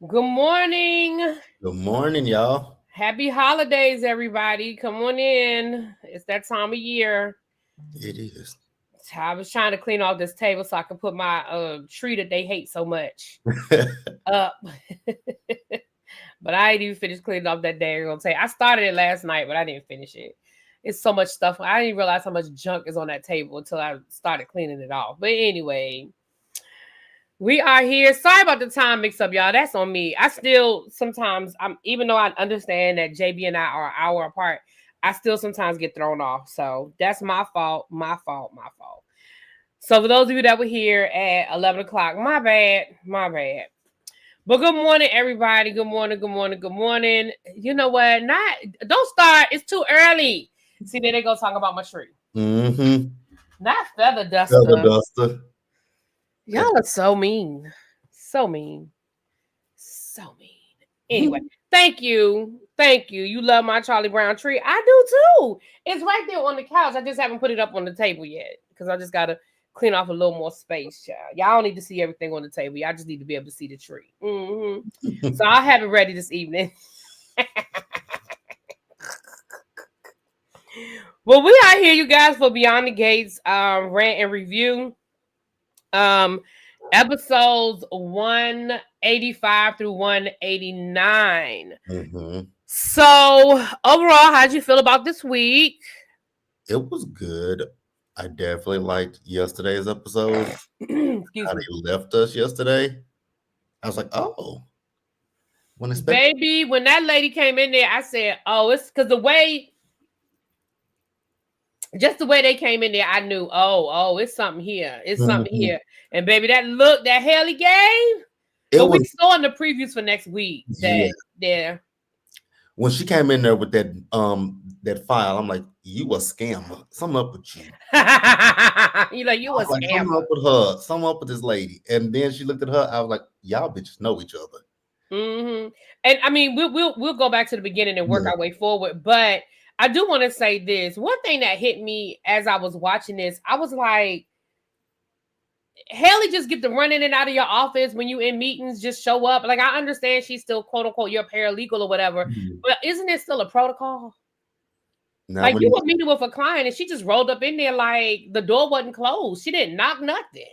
Good morning. Good morning, y'all. Happy holidays, everybody. Come on in. It's that time of year. It is. I was trying to clean off this table so I can put my tree that they hate so much up. But I ain't even finished cleaning off that daggone table. I started it last night, but I didn't finish it. It's so much stuff. I didn't realize how much junk is on that table until I started cleaning it off. But anyway, we are here. Sorry about the time mix up, y'all. That's on me. I still sometimes even though I understand that JB and I are an hour apart, I still sometimes get thrown off. So that's my fault. My fault. My fault. So for those of you that were here at 11 o'clock, my bad. My bad. But good morning, everybody. Good morning. Good morning. Good morning. You know what? Don't start. It's too early. See, there they go talking about my tree. Mm-hmm. Not feather duster. Feather duster. Y'all are so mean. So mean. So mean. Anyway, thank you. Thank you. You love my Charlie Brown tree. I do too. It's right there on the couch. I just haven't put it up on the table yet because I just got to clean off a little more space, child. Y'all don't need to see everything on the table. Y'all just need to be able to see the tree. Mm-hmm. So I'll have it ready this evening. Well, we are here, you guys, for Beyond the Gates rant and review. Episodes 185 through 189. Mm-hmm. So overall, how'd you feel about this week? It was good. I definitely liked yesterday's episode. Excuse How me. they left us yesterday. I was like, oh. Baby, when that lady came in there, I said, oh, it's because just the way they came in there, I knew, oh, it's something here. It's something here. And baby, that look that Haley gave, we saw in the previews for next week that when she came in there with that file, I'm like, you a scammer. Something up with you. You like, you a scammer. Something up with her. Something up with this lady. And then she looked at her. I was like, y'all bitches know each other. Mm-hmm. And I mean, we'll go back to the beginning and work our way forward. But I do want to say this. One thing that hit me as I was watching this, I was like, Haley just get to run in and out of your office when you in meetings, just show up. Like, I understand she's still quote unquote your paralegal or whatever, but isn't it still a protocol? Now, like, you were meeting with a client and she just rolled up in there like the door wasn't closed. She didn't knock nothing.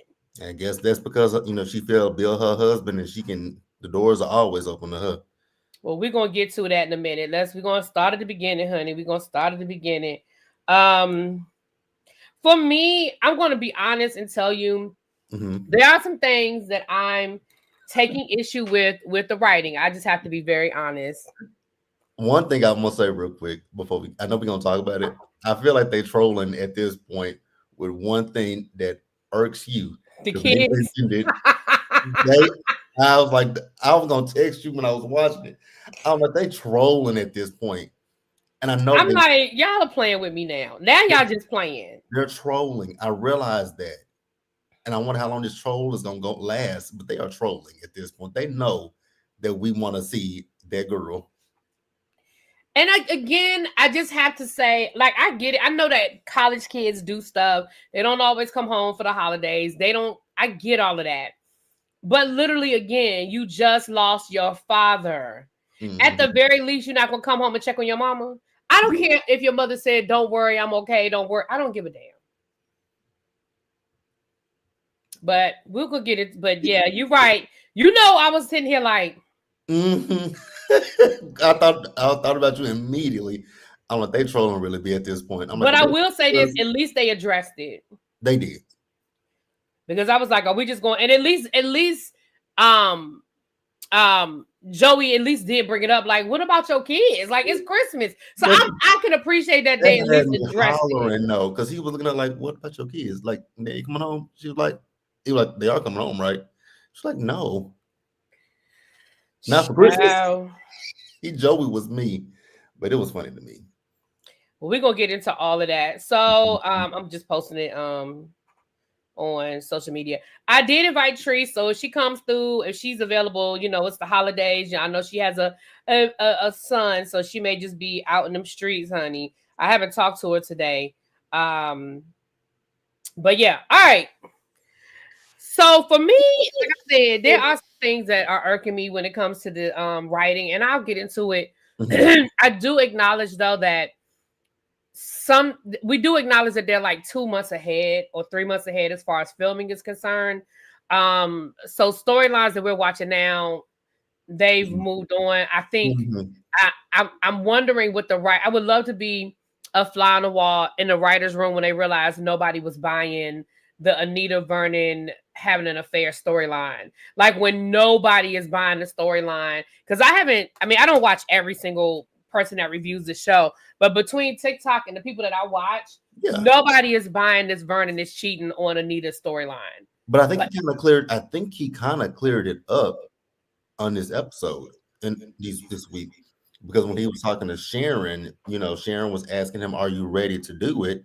I guess that's because she felt Bill her husband and the doors are always open to her. Well, we're gonna get to that in a minute. We're gonna start at the beginning, honey. We're gonna start at the beginning. For me, I'm gonna be honest and tell you there are some things that I'm taking issue with the writing. I just have to be very honest. One thing I'm gonna say real quick before I know we're gonna talk about it. I feel like they trolling at this point with one thing that irks you. The kids. I was gonna text you when I was watching it. I was like, they trolling at this point. And I know I'm like, y'all are playing with me now. Now y'all just playing. They're trolling. I realize that. And I wonder how long this troll is gonna last, but they are trolling at this point. They know that we want to see that girl. And I just have to say, like, I get it. I know that college kids do stuff. They don't always come home for the holidays. I get all of that. But literally, again, you just lost your father. Mm-hmm. At the very least, you're not going to come home and check on your mama. I don't care if your mother said, don't worry, I'm okay, don't worry. I don't give a damn. But we'll go get it. But yeah, you're right. I was sitting here like... Mm-hmm. I thought about you immediately. I'm like, they trolling really be at this point. But I will say this, at least they addressed it. They did. Because I was like, are we just going? And at least Joey at least did bring it up. Like, what about your kids? Like, it's Christmas. So I can appreciate that they at least addressed it. No, because he was looking at like, what about your kids? Like, they coming home? He was like, they are coming home, right? She's like, no. Not for Christmas. Joey was me, but it was funny to me. Well, we're gonna get into all of that. So I'm just posting it on social media. I did invite Tree, so if she comes through, if she's available, it's the holidays. I know she has a son, so she may just be out in them streets, honey. I haven't talked to her today. But yeah, all right. So for me, like I said, there are some things that are irking me when it comes to the writing, and I'll get into it. I do acknowledge though that we do acknowledge that they're like 2 months ahead or 3 months ahead as far as filming is concerned. So storylines that we're watching now, they've moved on. I think I'm wondering what I would love to be a fly on the wall in the writer's room when they realized nobody was buying the Anita Vernon having an affair storyline. Like when nobody is buying the storyline. Because I don't watch every single person that reviews the show, but between TikTok and the people that I watch, nobody is buying this Vernon is cheating on Anita's storyline. But I think he kind of cleared it up on this episode and this week. Because when he was talking to Sharon, Sharon was asking him, "Are you ready to do it?"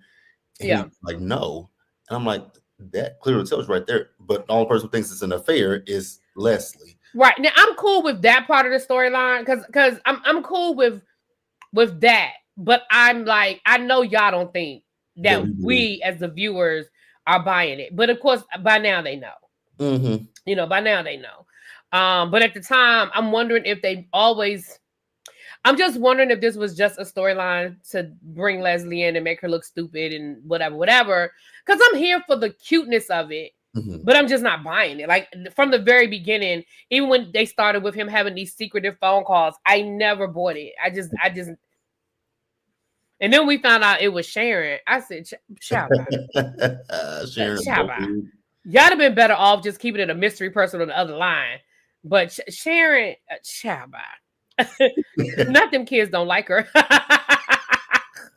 And he was like, "No." And I'm like, that clearly tells right there. But the only person who thinks it's an affair is Leslie. Right. Now I'm cool with that part of the storyline because I'm cool with that. But I'm like, I know y'all don't think that we as the viewers are buying it. But of course, by now they know. By now they know. But at the time, I'm wondering if I'm just wondering if this was just a storyline to bring Leslie in and make her look stupid and whatever. Because I'm here for the cuteness of it, but I'm just not buying it. Like from the very beginning, even when they started with him having these secretive phone calls, I never bought it. I just. And then we found out it was Sharon. I said, Sharon. Y'all have been better off just keeping it a mystery person on the other line. But Sharon, not them kids don't like her.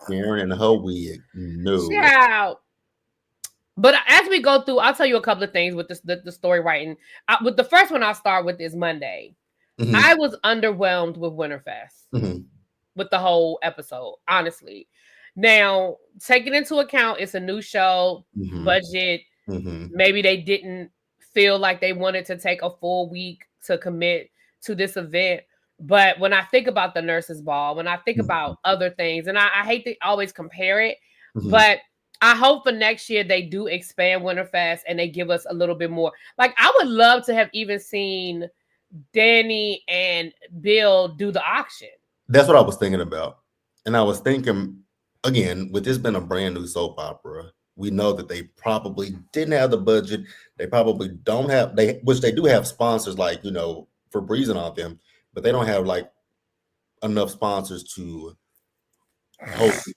Sharon and her wig, no. Child. But as we go through, I'll tell you a couple of things with the story writing. With the first one I'll start with is Monday. I was underwhelmed with Winterfest with the whole episode, honestly. Now, taking into account it's a new show, budget, maybe they didn't feel like they wanted to take a full week to commit to this event. But when I think about the nurses' ball, when I think about other things, and I hate to always compare it, but I hope for next year they do expand Winterfest and they give us a little bit more. Like I would love to have even seen Danny and Bill do the auction. That's what I was thinking about. And I was thinking, again, with this being a brand new soap opera, we know that they probably didn't have the budget. They probably don't have, which they do have sponsors like, for breezing on them, but they don't have like enough sponsors to host this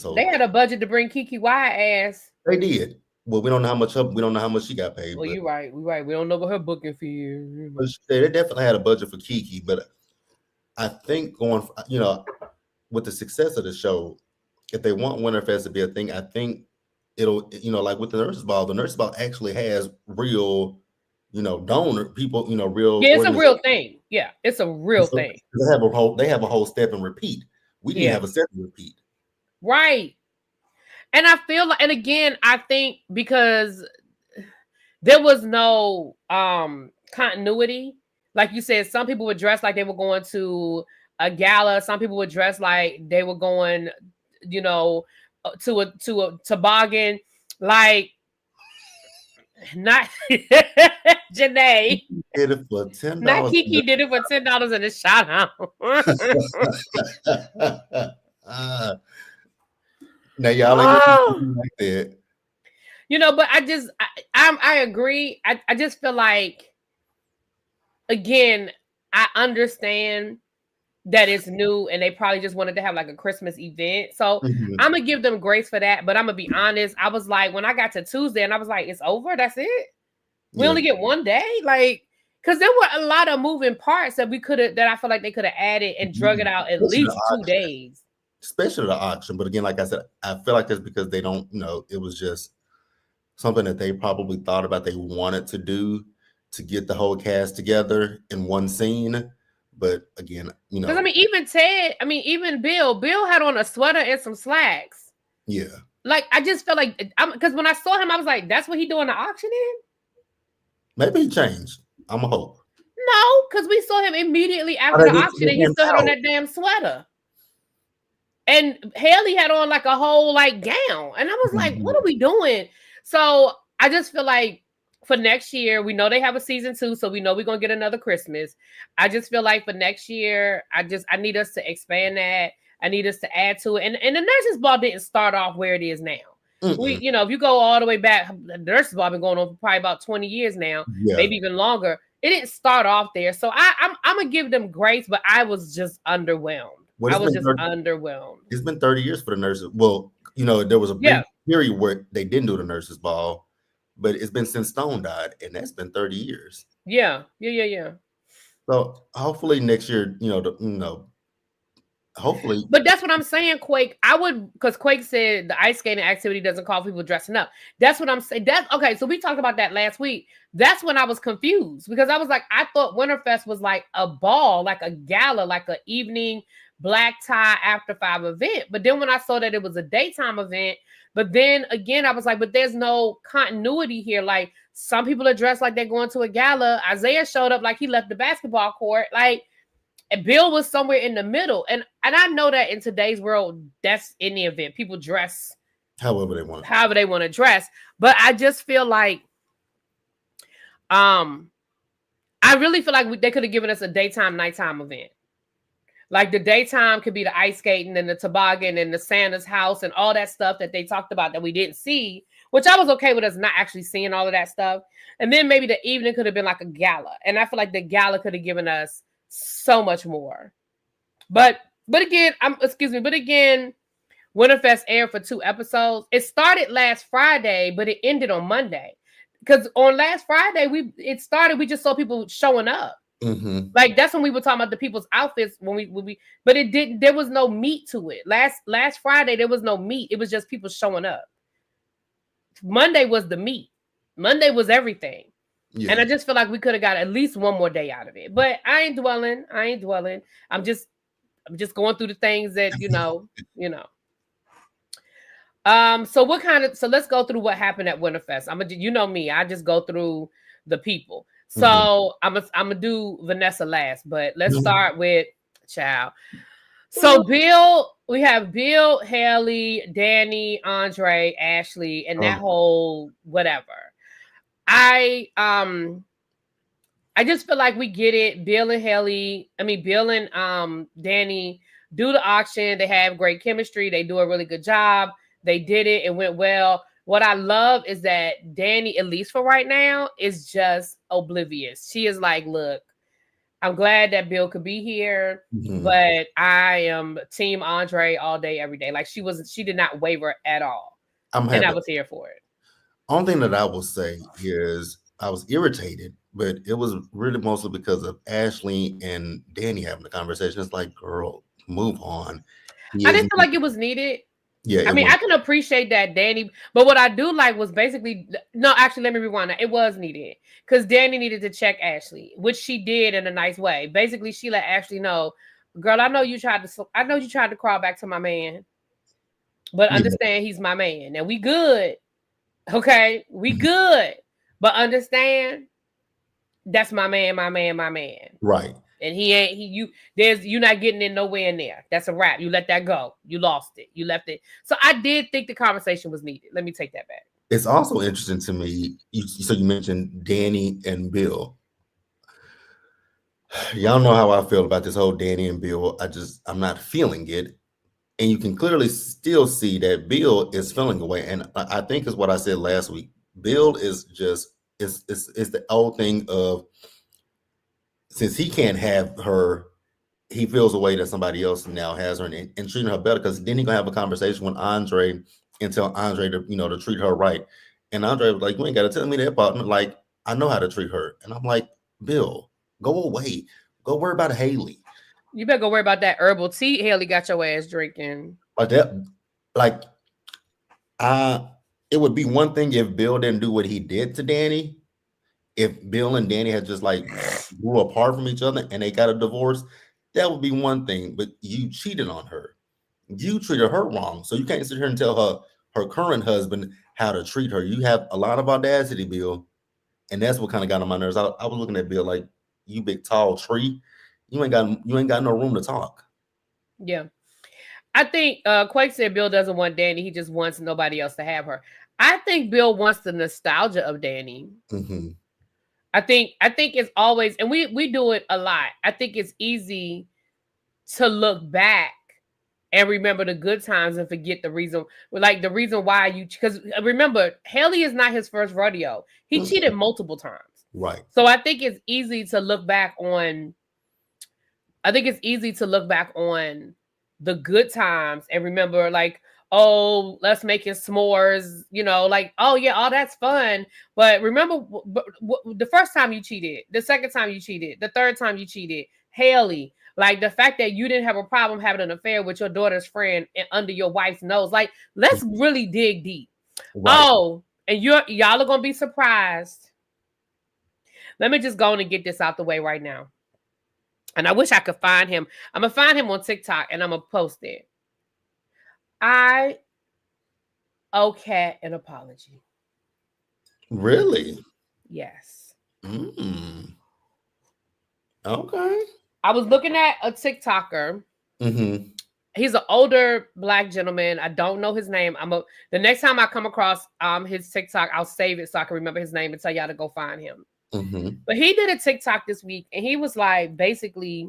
whole. They had a budget to bring Kiki Wyatt ass. They did. Well, we don't know how much she got paid. Well, you're right. We're right. We don't know what her booking fee is. They definitely had a budget for Kiki, but I think with the success of the show, if they want Winterfest to be a thing, I think it'll, like with the nurses ball actually has real, donor people, real. Yeah, it's a real thing. Yeah, it's a real thing. They have a whole step and repeat. We didn't have a step and repeat. Right. And I feel like, and again, I think because there was no continuity. Like you said, some people would dress like they were going to a gala. Some people would dress like they were going, to a toboggan. Like, not Janae. Did it for $10. Not Kiki did it for $10 in a shout out. Now y'all ain't like that. But I agree. I just feel like, again, I understand that it's new and they probably just wanted to have like a Christmas event. So I'm gonna give them grace for that. But I'm gonna be honest. I was like, when I got to Tuesday and I was like, it's over. That's it. We only get one day. Like, because there were a lot of moving parts that I feel like they could have added and drug it out at least 2 days. Especially the auction. But again, like I said, I feel like that's because they don't, it was just something that they probably thought about they wanted to do to get the whole cast together in one scene. But again, because even Bill had on a sweater and some slacks. Yeah. Like, I just felt like, because when I saw him, I was like, that's what he doing the auction in? Maybe he changed. I'm a hope. No, because we saw him immediately after the auction and he still had on that damn sweater. And Haley had on like a whole like gown. And I was like, what are we doing? So I just feel like for next year, we know they have a season 2, so we know we're gonna get another Christmas. I just feel like for next year, I need us to expand that. I need us to add to it. And the nurses ball didn't start off where it is now. We, you know, if you go all the way back, the nurses ball been going on for probably about 20 years now, maybe even longer. It didn't start off there. So I'm gonna give them grace, but I was just underwhelmed. I was just underwhelmed. It's been 30 years for the nurses. Well, you know, there was a brief period where they didn't do the nurses ball, but it's been since Stone died, and that's been 30 years. Yeah. So hopefully next year, hopefully. But that's what I'm saying, Quake. Because Quake said the ice skating activity doesn't call people dressing up. That's what I'm saying. Okay, so we talked about that last week. That's when I was confused, because I was like, I thought Winterfest was like a ball, like a gala, like an evening black tie after 5 event. But then when I saw that it was a daytime event, but then again, I was like, but there's no continuity here. Like, some people are dressed like they're going to a gala. Isaiah showed up like he left the basketball court. Like, and Bill was somewhere in the middle. And I know that in today's world, that's in the event. People dress however they want to dress. But I just feel like, I really feel like they could have given us a daytime, nighttime event. Like, the daytime could be the ice skating and the toboggan and the Santa's house and all that stuff that they talked about that we didn't see, which I was okay with us not actually seeing all of that stuff. And then maybe the evening could have been like a gala. And I feel like the gala could have given us so much more. But again, Winterfest aired for 2 episodes. It started last Friday, but it ended on Monday. Because on last Friday, we just saw people showing up. Mm-hmm. Like, that's when we were talking about the people's outfits but it didn't. There was no meat to it. Last Friday there was no meat. It was just people showing up. Monday was the meat. Monday was everything. Yeah. And I just feel like we could have got at least one more day out of it. But I ain't dwelling. I'm just going through the things that you know. So let's go through what happened at Winterfest. You know me, I just go through the people. So I'm gonna do Vanessa last, but let's start with Child. So we have Bill, Haley, Danny, Andre, Ashley, and that whole whatever. I just feel like we get it. Bill and Danny do the auction. They have great chemistry. They do a really good job. They did it. It went well. What I love is that Danny, at least for right now, is just oblivious. She is like, look, I'm glad that Bill could be here, but I am team Andre all day, every day. Like, she did not waver at all. And I was here for it. Only thing that I will say is I was irritated, but it was really mostly because of Ashley and Danny having the conversation. It's like, girl, move on. I didn't feel like it was needed. Yeah, I mean, I can appreciate that, Danny, but what I do like was basically, no, actually, let me rewind that. It was needed because Danny needed to check Ashley, which she did in a nice way. Basically, she let Ashley know, girl, I know you tried to crawl back to my man, but understand he's my man. Now we good. Okay, we good, but understand that's my man. Right. And you're not getting in nowhere in there. That's a wrap. You let that go. You lost it. You left it. So I did think the conversation was needed. Let me take that back. It's also interesting to me. So you mentioned Danny and Bill. Y'all know how I feel about this whole Danny and Bill. I'm not feeling it. And you can clearly still see that Bill is feeling away. And I think is what I said last week. Bill is just, it's the old thing of, since he can't have her, he feels a way that somebody else now has her and treating her better, because then he's gonna have a conversation with Andre and tell Andre to treat her right. And Andre was like, you ain't gotta tell me that, partner. Like, I know how to treat her. And I'm like, Bill, go away. Go worry about Haley. You better go worry about that herbal tea Haley got your ass drinking. Like that, it would be one thing if Bill didn't do what he did to Danny. If Bill and Danny had just grew apart from each other and they got a divorce, that would be one thing. But you cheated on her. You treated her wrong. So you can't sit here and tell her current husband how to treat her. You have a lot of audacity, Bill. And that's what kind of got on my nerves. I was looking at Bill like, you big tall tree. You ain't got no room to talk. Yeah. I think Quake said Bill doesn't want Danny. He just wants nobody else to have her. I think Bill wants the nostalgia of Danny. Mm-hmm. I think it's always, and we do it a lot. I think it's easy to look back and remember the good times and forget the reason, like the reason why you, because remember, Haley is not his first rodeo. He cheated multiple times. Right. So I think it's easy to look back on, the good times and remember, like, oh, let's make it s'mores, you know, like, oh yeah, all that's fun. But remember the first time you cheated, the second time you cheated, the third time you cheated, Haley, like the fact that you didn't have a problem having an affair with your daughter's friend and under your wife's nose. Like, let's really dig deep. Right. Oh, and y'all are gonna be surprised. Let me just go on and get this out the way right now. And I wish I could find him. I'm gonna find him on TikTok and I'm gonna post it. I owe Kat an apology. Really? Yes. Okay. I was looking at a TikToker. Mm-hmm. He's an older Black gentleman. I don't know his name. The next time I come across his TikTok, I'll save it so I can remember his name and tell y'all to go find him. Mm-hmm. But he did a TikTok this week, and he was like, basically,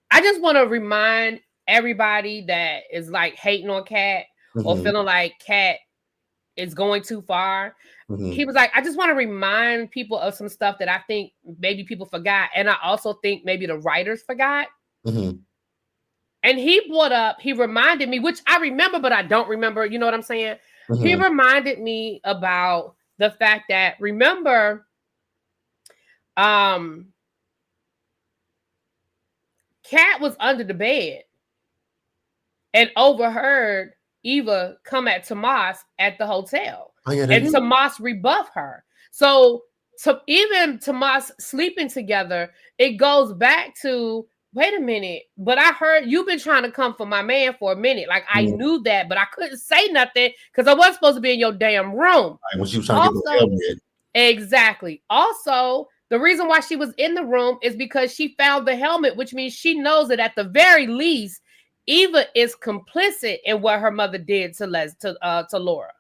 I just want to remind everybody that is like hating on Kat or feeling like Kat is going too far. He was like, I just want to remind people of some stuff that I think maybe people forgot. And I also think maybe the writers forgot. And he reminded me, which I remember, but I don't remember. You know what I'm saying? He reminded me about the fact that, remember, Kat was under the bed and overheard Eva come at Tomas at the hotel. Oh, yeah, and Tomas rebuffed her. So even Tomas sleeping together, it goes back to, wait a minute, but I heard you've been trying to come for my man for a minute. Like, I knew that, but I couldn't say nothing because I wasn't supposed to be in your damn room. When she was trying to get the helmet. Exactly. Also, the reason why she was in the room is because she found the helmet, which means she knows that at the very least, Eva is complicit in what her mother did to Laura.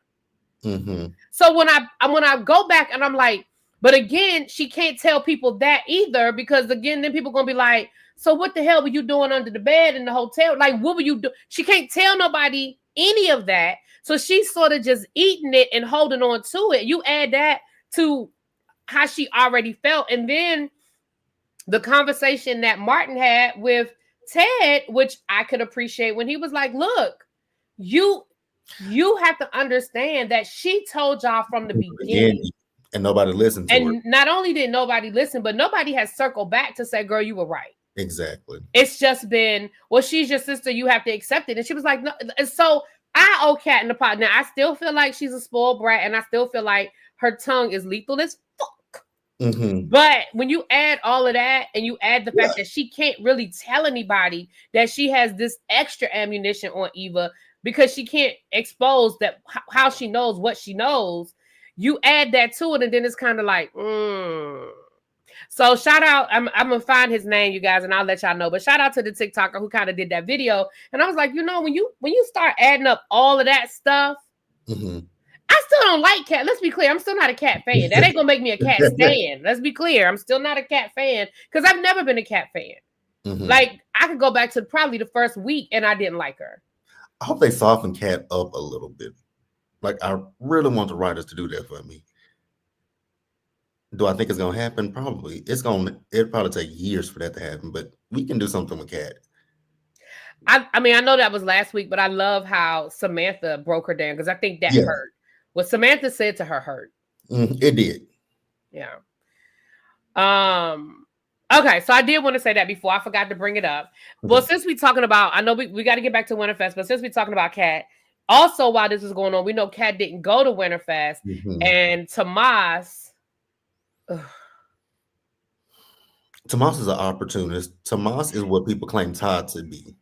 So when I go back and I'm like, but again, she can't tell people that either, because again, then people gonna be like, so what the hell were you doing under the bed in the hotel? Like, what were you doing? She can't tell nobody any of that. So she's sort of just eating it and holding on to it. You add that to how she already felt. And then the conversation that Martin had with Ted, which I could appreciate, when he was like, look, you have to understand that she told y'all from the beginning. And nobody listened to her. And not only did nobody listen, but nobody has circled back to say, girl, you were right. Exactly. It's just been, well, she's your sister, you have to accept it. And she was like, no. And so I owe Kat in the pot. Now, I still feel like she's a spoiled brat, and I still feel like her tongue is lethal as fuck. But when you add all of that, and you add the fact that she can't really tell anybody that she has this extra ammunition on Eva because she can't expose that how she knows what she knows, you add that to it, and then it's kind of like, So shout out, I'm gonna find his name, you guys, and I'll let y'all know. But shout out to the TikToker who kind of did that video, and I was like, you know, when you start adding up all of that stuff, I still don't like Kat. Let's be clear, I'm still not a Kat fan. That ain't gonna make me a Kat stan. Let's be clear, I'm still not a Kat fan because I've never been a Kat fan. Like, I could go back to probably the first week, and I didn't like her. I hope they soften Kat up a little bit. Like, I really want the writers to do that for me. Do I think it's gonna happen? Probably. It'll probably take years for that to happen, but we can do something with Kat. I mean, I know that was last week, but I love how Samantha broke her down because I think that hurt. What Samantha said to her hurt. It did. Yeah. Okay, so I did want to say that before I forgot to bring it up. Well, since we're talking about, I know we got to get back to Winterfest, but since we're talking about Kat, also while this is going on, we know Kat didn't go to Winterfest, and Tomas. Tomas is an opportunist. Tomas is what people claim Todd to be.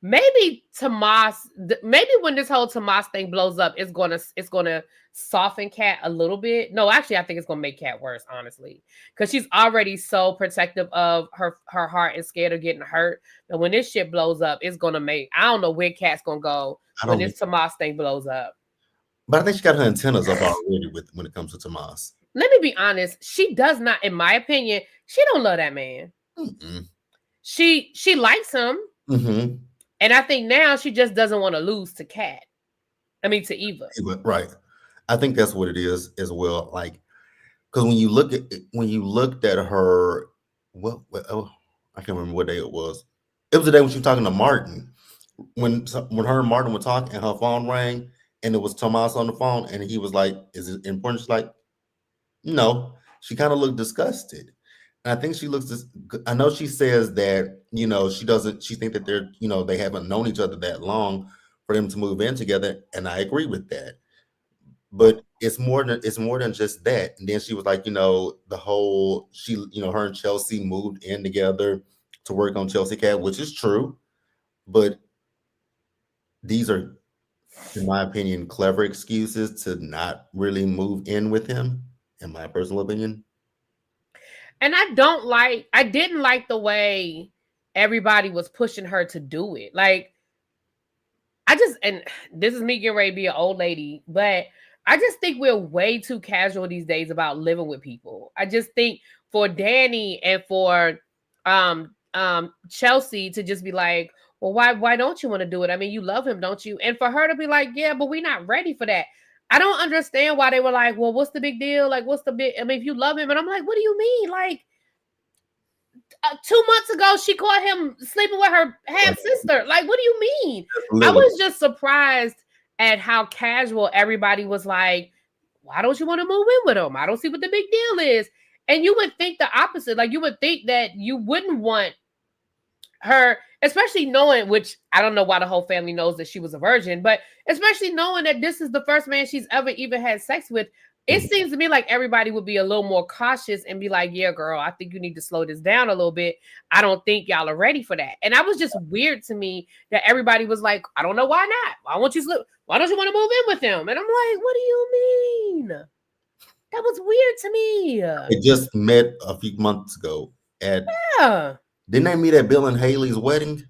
maybe Tomas, maybe when this whole Tomas thing blows up, it's gonna soften Kat a little bit. No, actually, I think it's gonna make Kat worse, honestly, because she's already so protective of her heart and scared of getting hurt. And when this shit blows up, it's gonna make, I don't know where Kat's gonna go when this Tomas thing blows up. But I think she got her antennas up already when it comes to Tomas. Let me be honest, she does not, in my opinion, she don't love that man. Mm-mm. She likes him. Mm-hmm. And I think now she just doesn't want to lose to Kat. I mean, to Eva. Right. I think that's what it is as well. Like, because when you looked at her, I can't remember what day it was. It was the day when she was talking to Martin. When her and Martin were talking, and her phone rang, and it was Tomas on the phone, and he was like, "Is it important?" She's like, "No." She kind of looked disgusted. And I think she looks this. I know she says that, she doesn't. She think that they're, they haven't known each other that long for them to move in together, and I agree with that. But it's more than just that. And then she was like, the whole her and Chelsea moved in together to work on Chelsea Cat, which is true. But these are, in my opinion, clever excuses to not really move in with him, in my personal opinion. And I didn't like the way everybody was pushing her to do it. Like, and this is me getting ready to be an old lady, but I just think we're way too casual these days about living with people. I just think for Danny and for Chelsea to just be like, well, why don't you want to do it? I mean, you love him, don't you? And for her to be like, yeah, but we're not ready for that. I don't understand why they were like, well, what's the big deal? Like, I mean, if you love him, and I'm like, what do you mean? Like, 2 months ago, she caught him sleeping with her half sister. Like, what do you mean? I was just surprised at how casual everybody was like, why don't you want to move in with him? I don't see what the big deal is. And you would think the opposite. Like, you would think that you wouldn't want her, especially knowing, which I don't know why the whole family knows that she was a virgin, but especially knowing that this is the first man she's ever even had sex with, it seems to me like everybody would be a little more cautious and be like, yeah, girl, I think you need to slow this down a little bit. I don't think y'all are ready for that. And that was just weird to me that everybody was like, I don't know why not. Why don't you want to move in with him? And I'm like, what do you mean? That was weird to me. They just met a few months ago at Didn't they meet at Bill and Haley's wedding?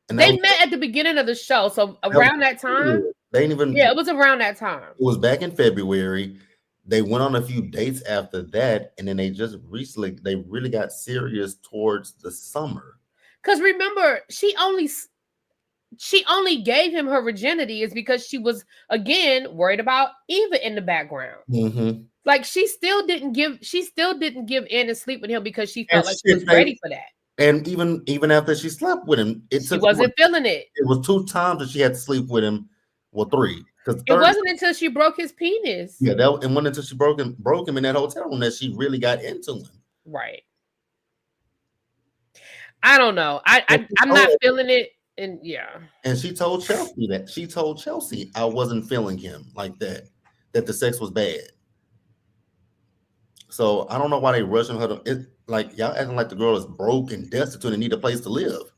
And they met at the beginning of the show. So around that time. They didn't even. Yeah, it was around that time. It was back in February. They went on a few dates after that, and then they just recently really got serious towards the summer. Because remember, she only gave him her virginity is because she was, again, worried about Eva in the background. Mm-hmm. Like, she still didn't give in and sleep with him because she felt like she was ready for that. And even after she slept with him, she wasn't feeling it. It was 2 times that she had to sleep with him. Well, 3. It wasn't until she broke his penis. Yeah, it wasn't until she broke him in that hotel room that she really got into him. Right. I don't know. I'm not feeling it. And yeah. And she told Chelsea that. She told Chelsea, I wasn't feeling him like that. That the sex was bad. So I don't know why they rushing her to. Like, y'all acting like the girl is broke and destitute and need a place to live.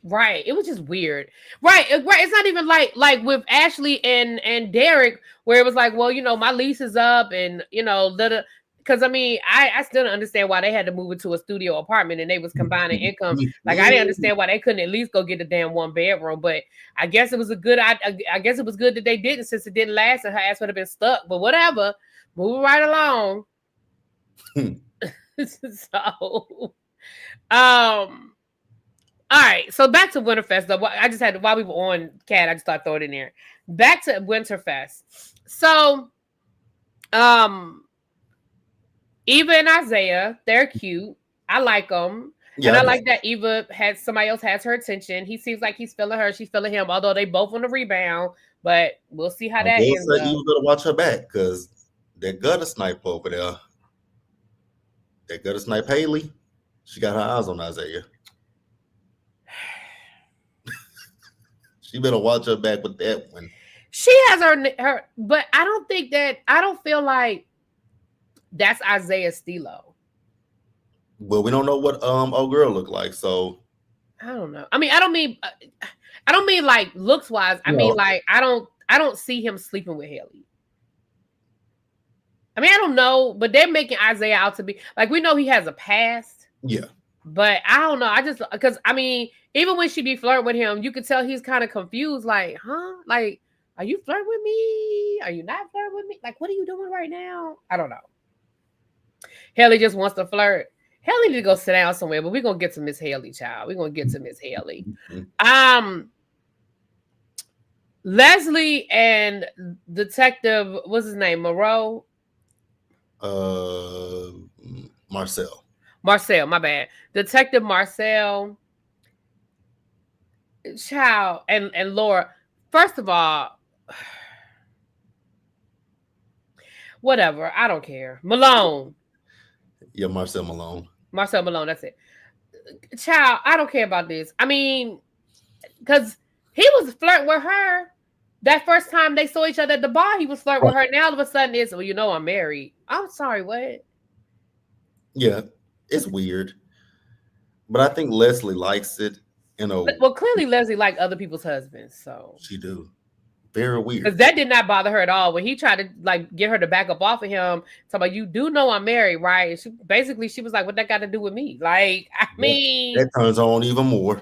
Right. It was just weird. Right. It's not even like with Ashley and Derek, where it was like, well, my lease is up, and because I mean, I still don't understand why they had to move into a studio apartment and they was combining income. Like, I didn't understand why they couldn't at least go get a damn 1 bedroom. But I guess it was I guess it was good that they didn't, since it didn't last and her ass would have been stuck. But whatever, moving right along. So, all right. So back to Winterfest though. I just had, while we were on Cat, I just thought I'd throw it in there. Back to Winterfest. So, Eva and Isaiah, they're cute. I like them. Yeah, and I like that Eva somebody else has her attention. He seems like he's feeling her. She's feeling him, although they both on the rebound. But we'll see how that ends up. Eva's going to watch her back because that gutter snipe over there. That gutter snipe Haley. She got her eyes on Isaiah. She better watch her back with that one. She has her, but I don't feel like that's Isaiah Stilo. Well, we don't know what old girl looked like, so I don't know. I mean, I don't mean like looks wise. I mean like I don't see him sleeping with Haley. I mean, I don't know, but they're making Isaiah out to be like, we know he has a past. Yeah. But I don't know. I just, because I mean, even when she be flirting with him, you could tell he's kind of confused. Like, huh? Like, are you flirting with me? Are you not flirting with me? Like, what are you doing right now? I don't know. Haley just wants to flirt. Haley need to go sit down somewhere, but we're going to get to Miss Haley, child. We're going to get to Miss Haley. Leslie and Detective, what's his name? Moreau? Marcel, my bad. Detective Marcel, child, and Laura. First of all, whatever. I don't care. Malone. Yeah, Marcel Malone. Marcel Malone, that's it. Child, I don't care about this. I mean, because he was flirting with her. That first time they saw each other at the bar, he was flirting with her. Now all of a sudden it's, well, you know, I'm married. I'm sorry, what? Yeah, it's weird. But I think Leslie likes it. You know. Well, clearly Leslie liked other people's husbands, so. She do. Very weird. Because that did not bother her at all. When he tried to like get her to back up off of him, talking about, you do know I'm married, right? And she was like, what that got to do with me? Like, I mean. That turns on even more.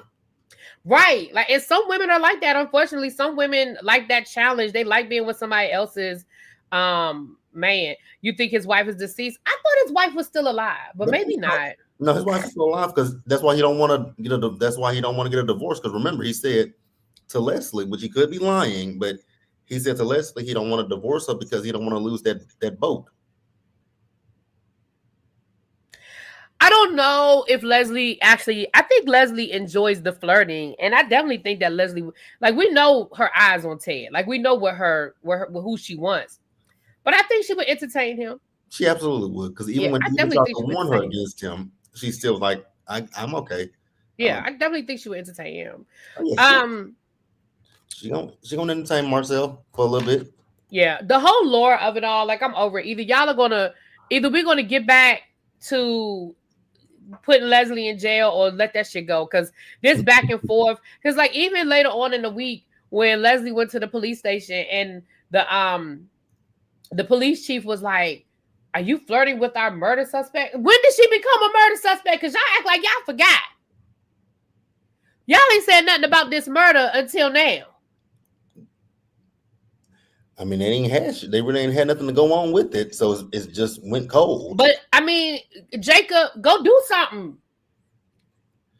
Right. Like, and some women are like that. Unfortunately, some women like that challenge. They like being with somebody else's man. You think his wife is deceased? I thought his wife was still alive, but maybe not. No, his wife is still alive because that's why he don't want to get a divorce. Because remember, he said to Leslie, which he could be lying, but he said to Leslie he don't want to divorce her because he don't want to lose that boat. I don't know if Leslie actually, I think Leslie enjoys the flirting. And I definitely think that Leslie, like, we know her eyes on Ted. Like, we know who she wants. But I think she would entertain him. She absolutely would. Because even when he tried to warn her against him, she's still like, I'm okay. Yeah, I definitely think she would entertain him. She gonna entertain Marcel for a little bit. Yeah, the whole lore of it all, like, I'm over it. Either we're gonna get back to putting Leslie in jail or let that shit go, because this back and forth, because like even later on in the week when Leslie went to the police station and the police chief was like, are you flirting with our murder suspect? When did she become a murder suspect? Because y'all act like y'all forgot. Y'all ain't said nothing about this murder until now. I mean, they really ain't had nothing to go on with it, so it just went cold. But I mean, Jacob, go do something.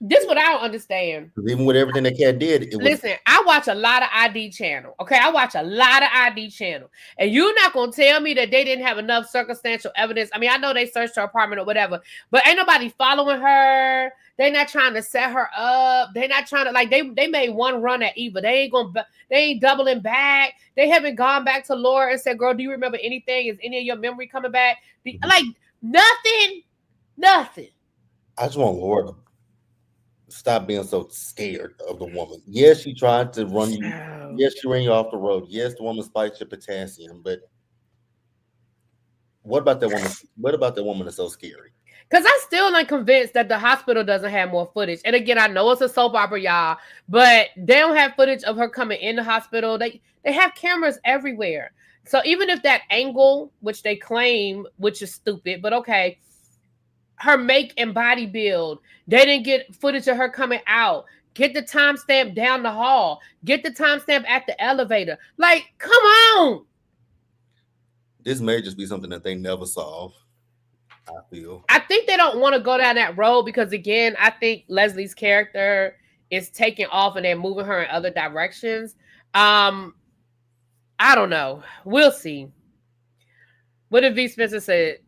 This is what I don't understand. Even with everything that cat did, listen, I watch a lot of ID channel. Okay, I watch a lot of ID channel, and you're not gonna tell me that they didn't have enough circumstantial evidence. I mean, I know they searched her apartment or whatever, but ain't nobody following her. They're not trying to set her up. They're not trying to, like, they made one run at Eva. They ain't doubling back. They haven't gone back to Laura and said, girl, do you remember anything? Is any of your memory coming back? Like, nothing. I just want Laura to stop being so scared of the woman. Yes, she tried to run you. Yes, she ran you off the road. Yes, the woman spiked your potassium. But what about that woman? What about that woman that's so scary? Because I still ain't convinced that the hospital doesn't have more footage. And again, I know it's a soap opera, y'all, but they don't have footage of her coming in the hospital. They have cameras everywhere. So even if that angle, which they claim, which is stupid, but okay, her make and body build, they didn't get footage of her coming out. Get the timestamp down the hall. Get the timestamp at the elevator. Like, come on. This may just be something that they never solve. I think they don't want to go down that road because, again, I think Leslie's character is taking off and they're moving her in other directions. I don't know. We'll see. What did V. Spencer say?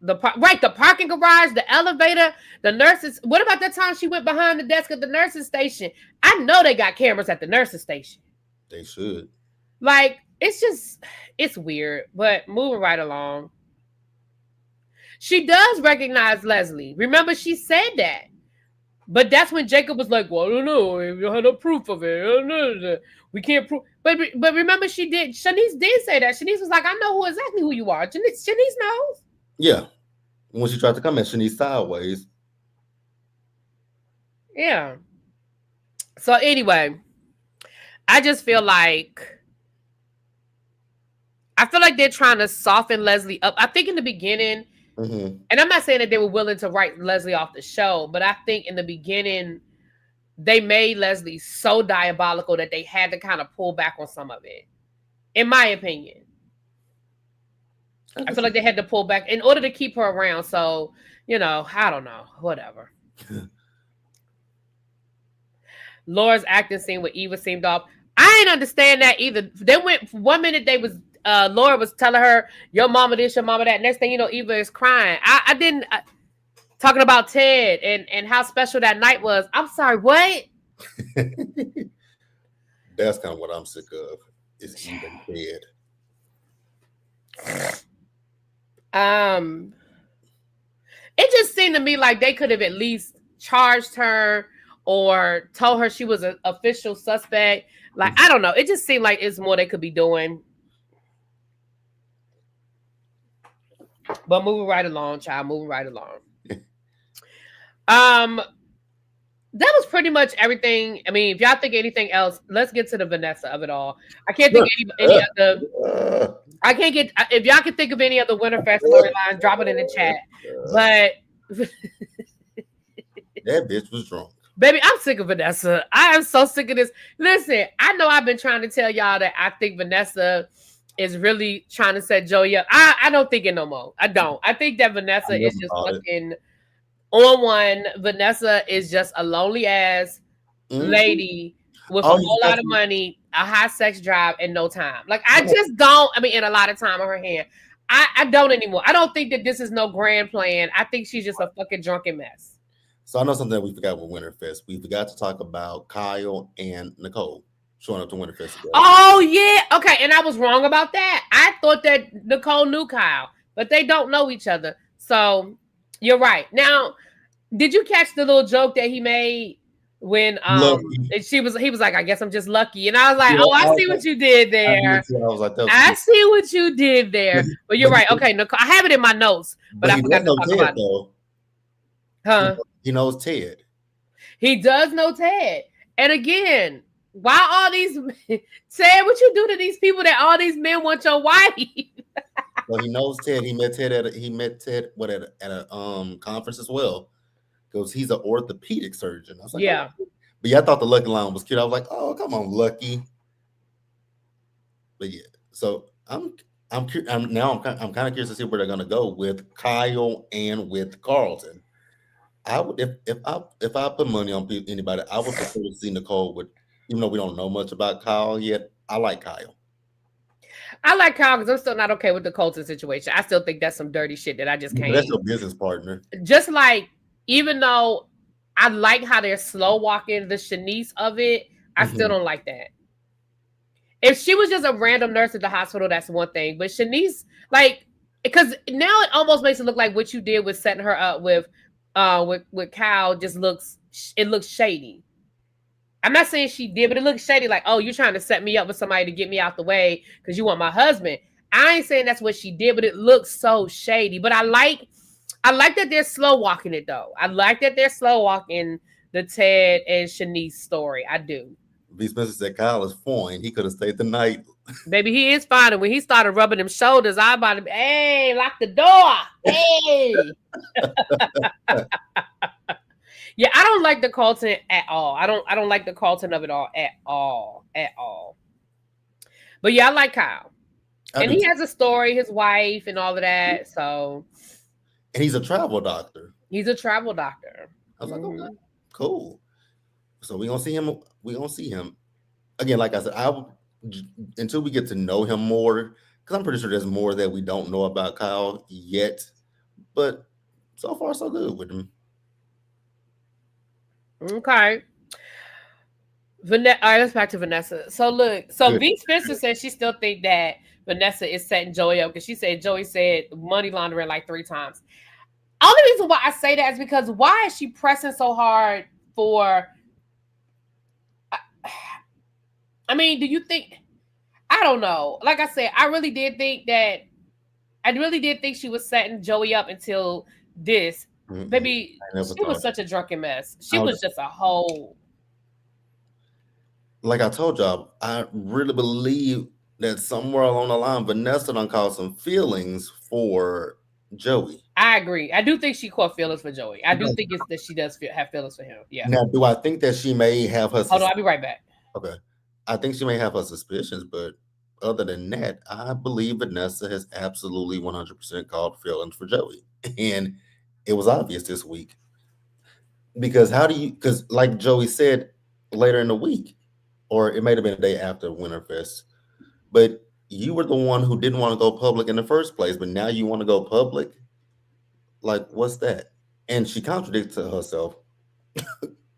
The parking garage, the elevator, the nurses. What about that time she went behind the desk at the nurses station? I know they got cameras at the nurses station. They should. Like, it's weird, but moving right along. She does recognize Leslie. Remember, she said that. But that's when Jacob was like, well, I don't know. If you had no proof of it. We can't prove. But remember, she did. Shanice did say that. Shanice was like, I know exactly who you are. Shanice knows. Yeah. When she tried to come at Shanice sideways. Yeah. So anyway, I just feel like they're trying to soften Leslie up. I think in the beginning, and I'm not saying that they were willing to write Leslie off the show, but I think in the beginning they made Leslie so diabolical that they had to kind of pull back on some of it. In my opinion. I feel like they had to pull back in order to keep her around. So, I don't know. Whatever. Laura's acting scene with Eva seemed off. I didn't understand that either. They went 1 minute. Laura was telling her, "Your mama this, your mama that." Next thing you know, Eva is crying. I didn't talking about Ted and how special that night was. I'm sorry, what? That's kind of what I'm sick of. Is even Ted. It just seemed to me like they could have at least charged her or told her she was an official suspect. Like, I don't know. It just seemed like it's more they could be doing. But moving right along, child. Moving right along. That was pretty much everything. I mean, if y'all think anything else, let's get to the Vanessa of it all. I can't think of any other. I can't get. If y'all can think of any other Winterfest storyline, drop it in the chat. But that bitch was drunk. Baby, I'm sick of Vanessa. I am so sick of this. Listen, I know I've been trying to tell y'all that I think Vanessa is really trying to set Joey up. I don't think it no more. I don't. I think that Vanessa is just fucking on one. Vanessa is just a lonely ass lady with a whole lot of money, a high sex drive, and no time. Like, I just don't. I mean, and a lot of time on her hand. I don't anymore. I don't think that this is no grand plan. I think she's just a fucking drunken mess. So I know something that we forgot with Winterfest. We forgot to talk about Kyle and Nicole showing up to Winterfest together. Oh, yeah. Okay, and I was wrong about that. I thought that Nicole knew Kyle, but they don't know each other. So you're right. Now, did you catch the little joke that he made when he was like, I guess I'm just lucky. And I was like, I see what you did there. I see what you did there. But you're right. Okay, Nicole, I have it in my notes, but I forgot to talk about it. Huh? He knows Ted. He does know Ted. And again, why all these Ted, what you do to these people that all these men want your wife? Well, he knows Ted. He met Ted at a conference as well. Because he's an orthopedic surgeon. I was like, yeah. Oh. But yeah, I thought the Lucky line was cute. I was like, oh, come on, Lucky. But yeah, so I'm kind of curious to see where they're gonna go with Kyle and with Carlton. I would if I put money on anybody, I would prefer to see Nicole with, even though we don't know much about Kyle yet. I like Kyle. I like Kyle because I'm still not okay with the Colton situation. I still think that's some dirty shit that I just can't. That's your business partner. Just like, even though I like how they're slow walking the Shanice of it, I still don't like that. If she was just a random nurse at the hospital, that's one thing. But Shanice, like, because now it almost makes it look like what you did with setting her up with Kyle just looks shady. I'm not saying she did, but it looks shady. Like, oh, you're trying to set me up with somebody to get me out the way because you want my husband. I ain't saying that's what she did, but it looks so shady. But I like that they're slow walking it, though. I like that they're slow walking the Ted and Shanice story. I do. V. Spencer said Kyle is fine. He could have stayed the night. Baby, he is fine. And when he started rubbing them shoulders, I about to be, hey, lock the door. Hey. Yeah, I don't like the Colton at all. I don't like the Colton of it all at all. But yeah, I like Kyle. And he has a story, his wife and all of that. So, and he's a travel doctor. He's a travel doctor. I was like, okay, cool. So we're gonna see him. We're gonna see him again. Like I said, until we get to know him more, because I'm pretty sure there's more that we don't know about Kyle yet. But so far, so good with him. Okay. All right, let's back to Vanessa. So look, V. Spencer says she still think that Vanessa is setting Joey up because she said Joey said money laundering like 3 times. Only reason why I say that is because why is she pressing so hard for? I mean, do you think? I don't know. Like I said, I really did think she was setting Joey up until this. Baby, she was such a drunken mess. She was just a whole. Like I told y'all, I really believe that somewhere along the line, Vanessa done caused some feelings for Joey. I agree. I do think she caught feelings for Joey. I do think it's that she does have feelings for him. Yeah. Now, do I think that she may have her? Hold on, I'll be right back. Okay. I think she may have her suspicions, but other than that, I believe Vanessa has absolutely 100% caught feelings for Joey. And it was obvious this week. Because like Joey said later in the week, or it might have been a day after Winterfest, but you were the one who didn't want to go public in the first place, but now you want to go public? Like, what's that? And she contradicted herself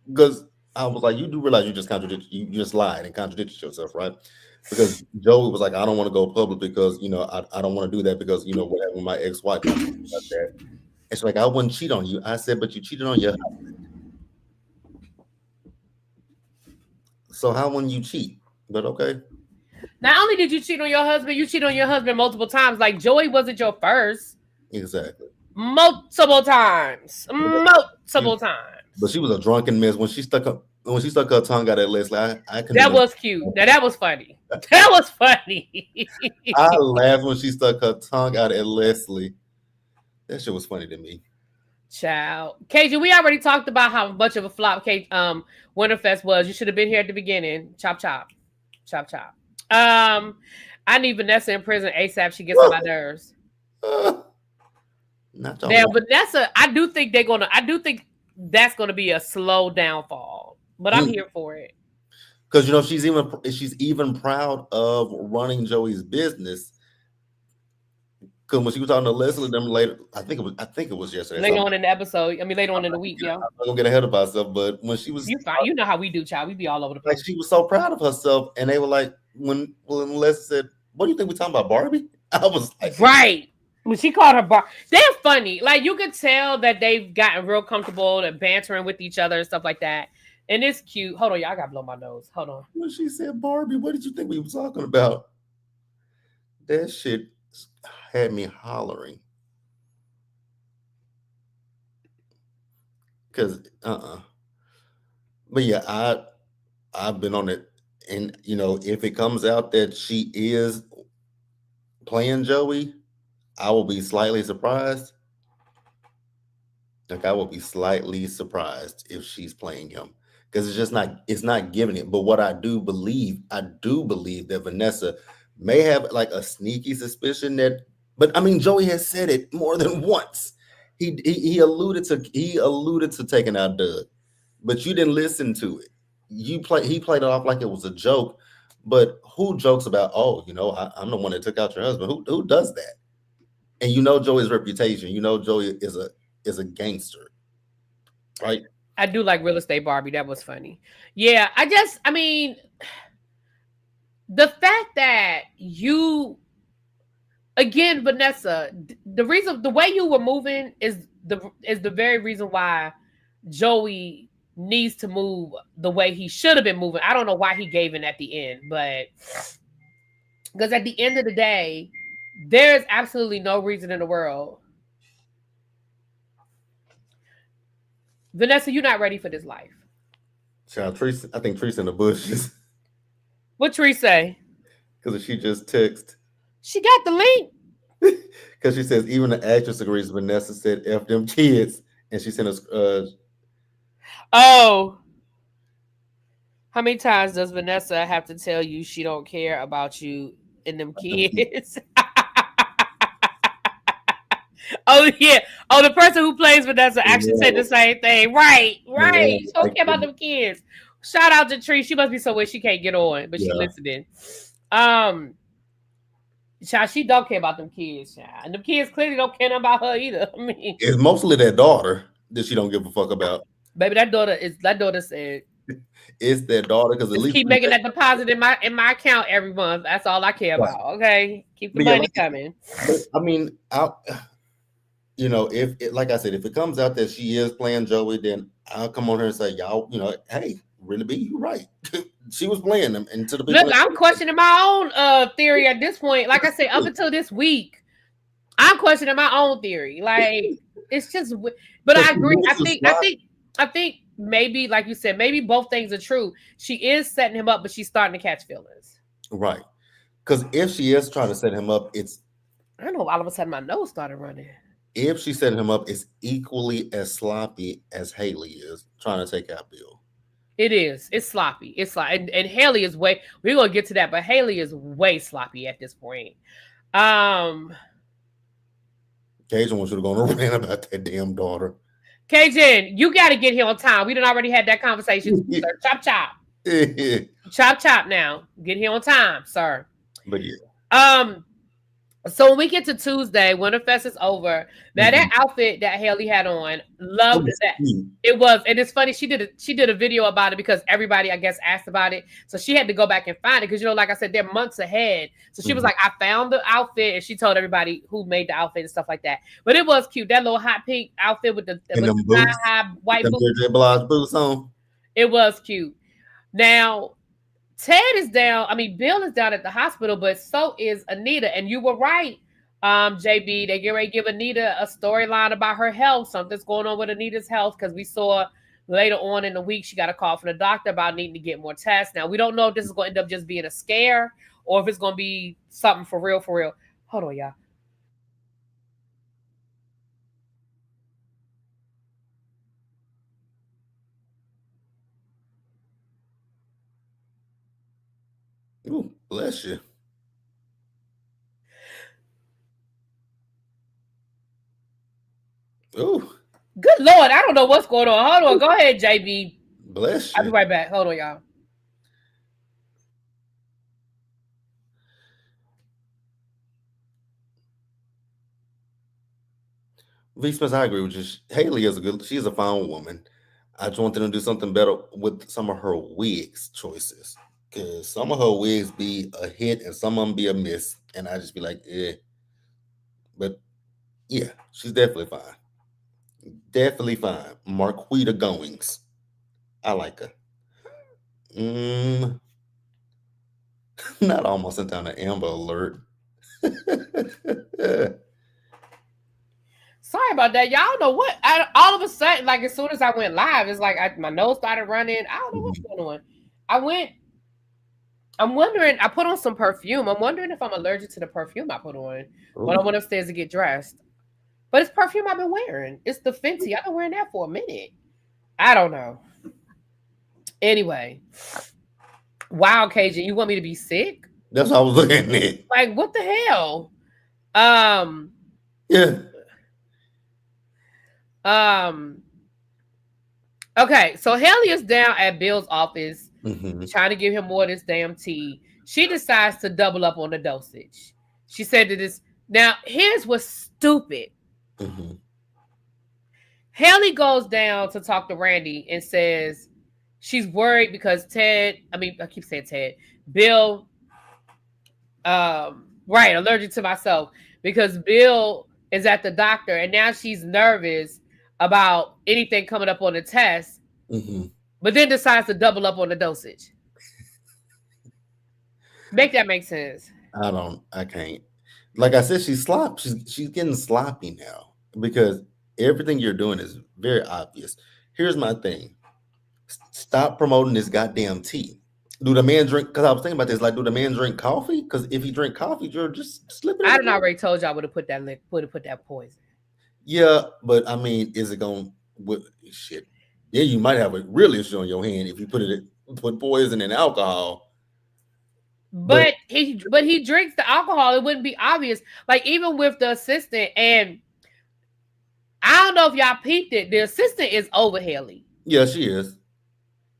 because I was like, you do realize you just lied and contradicted yourself, right? Because Joey was like, I don't want to go public because, I don't want to do that because, what happened with my ex-wife. Like that. And she's like, I wouldn't cheat on you. I said, but you cheated on your husband. So how wouldn't you cheat? But okay. Not only did you cheat on your husband, you cheated on your husband multiple times. Like Joey wasn't your first. Exactly. Multiple times. But she was a drunken mess when she stuck her tongue out at Leslie. I couldn't. That was cute. Now that was funny. That was funny. I laughed when she stuck her tongue out at Leslie. That shit was funny to me. Child. KJ, we already talked about how much of a flop Winterfest was. You should have been here at the beginning. Chop chop. Chop chop. I need Vanessa in prison ASAP. She gets on my nerves. Vanessa, I do think that's gonna be a slow downfall. But I'm here for it. Because she's even proud of running Joey's business. Because when she was talking to Leslie them later, I think it was yesterday. Later on in the episode. I mean later on in the week, yeah. I'm not gonna get ahead of myself, but when she was you know how we do, child. We be all over the place. Like she was so proud of herself, and they were like, when Leslie said, what do you think we're talking about, Barbie? I was like, right. When she called her Barbie, they're funny. Like you could tell that they've gotten real comfortable and bantering with each other and stuff like that. And it's cute. Hold on, y'all gotta blow my nose. Hold on. When she said Barbie, what did you think we were talking about? That shit had me hollering. Because but yeah, I've been on it, and if it comes out that she is playing Joey, I will be slightly surprised. Like I will be slightly surprised if she's playing him, because it's not giving it. But what I do believe that Vanessa may have like a sneaky suspicion that, but I mean, Joey has said it more than once. He alluded to taking out Doug, but you didn't listen to it. He played it off like it was a joke. But who jokes about, I'm the one that took out your husband? Who does that? And Joey's reputation. Joey is a gangster, right? I do like Real Estate Barbie. That was funny. Yeah, the fact that you, again, Vanessa, the way you were moving is the very reason why Joey needs to move the way he should have been moving. I don't know why he gave in at the end, but because at the end of the day, there's absolutely no reason in the world. Vanessa, you're not ready for this life. Child, I think Tree's in the bushes. What Tree say? Because she just texted. She got the link. Because she says, even the actress agrees. Vanessa said, F them kids. And she sent us... Oh. How many times does Vanessa have to tell you she don't care about you and them kids? Oh, yeah. Oh, the person who plays Vanessa actually said the same thing. Right. She don't care about them kids. Shout out to Tree. She must be somewhere she can't get on, but she's listening. Child, she don't care about them kids, child. And them kids clearly don't care about her either. I mean, it's mostly that daughter that she don't give a fuck about. Baby, that daughter said it's their daughter, because at least keep making that deposit in my account every month. That's all I care about. Okay, keep the money coming. I mean, if like I said, if it comes out that she is playing Joey, then I'll come on here and say, y'all, hey, really be you right. She was playing them, and to the look, I'm questioning my own theory at this point. Like I said, up until this week, I'm questioning my own theory. Like it's just, but I agree. I think maybe, like you said, maybe both things are true. She is setting him up, but she's starting to catch feelings. Right. Because if she is trying to set him up, I don't know. All of a sudden, my nose started running. if she's setting him up, it's equally as sloppy as Haley is trying to take out Bill. It is. It's sloppy. It's like, and Haley is way. We're gonna get to that, but Haley is way sloppy at this point. Cajun wants you to go on a rant about that damn daughter. Cajun, you got to get here on time. We done already had that conversation, sir. Chop chop. Chop chop. Now get here on time, sir. But yeah. So when we get to Tuesday, Winterfest is over. Now that outfit that Haley had on, loved that. It was, and it's funny. She did a video about it because everybody, I guess, asked about it. So she had to go back and find it because, you know, like I said, they're months ahead. So she was like, I found the outfit, and she told everybody who made the outfit and stuff like that. But it was cute. That little hot pink outfit with the high white boots on. It was cute. Now, Ted is down. I mean, Bill is down at the hospital, but so is Anita. And you were right, JB. They get ready to give Anita a storyline about her health. Something's going on with Anita's health because we saw later on in the week she got a call from the doctor about needing to get more tests. Now, we don't know if this is going to end up just being a scare or if it's going to be something for real, for real. Hold on, y'all. Ooh, bless you. Ooh. Good Lord, I don't know what's going on. Hold on. Go ahead, JB. Bless you. I'll be right back. Hold on, y'all. V. Smith, I agree with you. Haley is she's a fine woman. I just want them to do something better with some of her wigs choices. Because some of her wigs be a hit and some of them be a miss. And I just be like, eh. But yeah, she's definitely fine. Definitely fine. Marquita Goings. I like her. Not almost sent down an Amber Alert. Sorry about that. Y'all know what? All of a sudden, like as soon as I went live, it's like my nose started running. I don't know what's going on. I'm wondering, I put on some perfume. I'm wondering if I'm allergic to the perfume I put on when I went upstairs to get dressed. But it's perfume I've been wearing. It's the Fenty. I've been wearing that for a minute. I don't know. Anyway. Wow, Cajun, you want me to be sick? That's what I was looking at. Like, what the hell? Yeah. Okay, so Haley is down at Bill's office trying to give him more of this damn tea. She decides to double up on the dosage. She said that this. Now, here's what's stupid. Haley goes down to talk to Randy and says she's worried because Bill, right, allergic to myself because Bill is at the doctor and now she's nervous about anything coming up on the test, but then decides to double up on the dosage. Make that make sense. I can't. Like I said, she's getting sloppy now because everything you're doing is very obvious. Here's my thing. Stop promoting this goddamn tea. Do the man drink? Because I was thinking about this. Like, do the man drink coffee? Because if he drink coffee, you're just slipping. I already told you I would have put that poison. Yeah, but I mean, is it going with shit? Yeah, you might have a real issue on your hand if you put poison in alcohol. But he drinks the alcohol. It wouldn't be obvious. Like even with the assistant, and I don't know if y'all peeped it. The assistant is over Haley. Yeah, she is.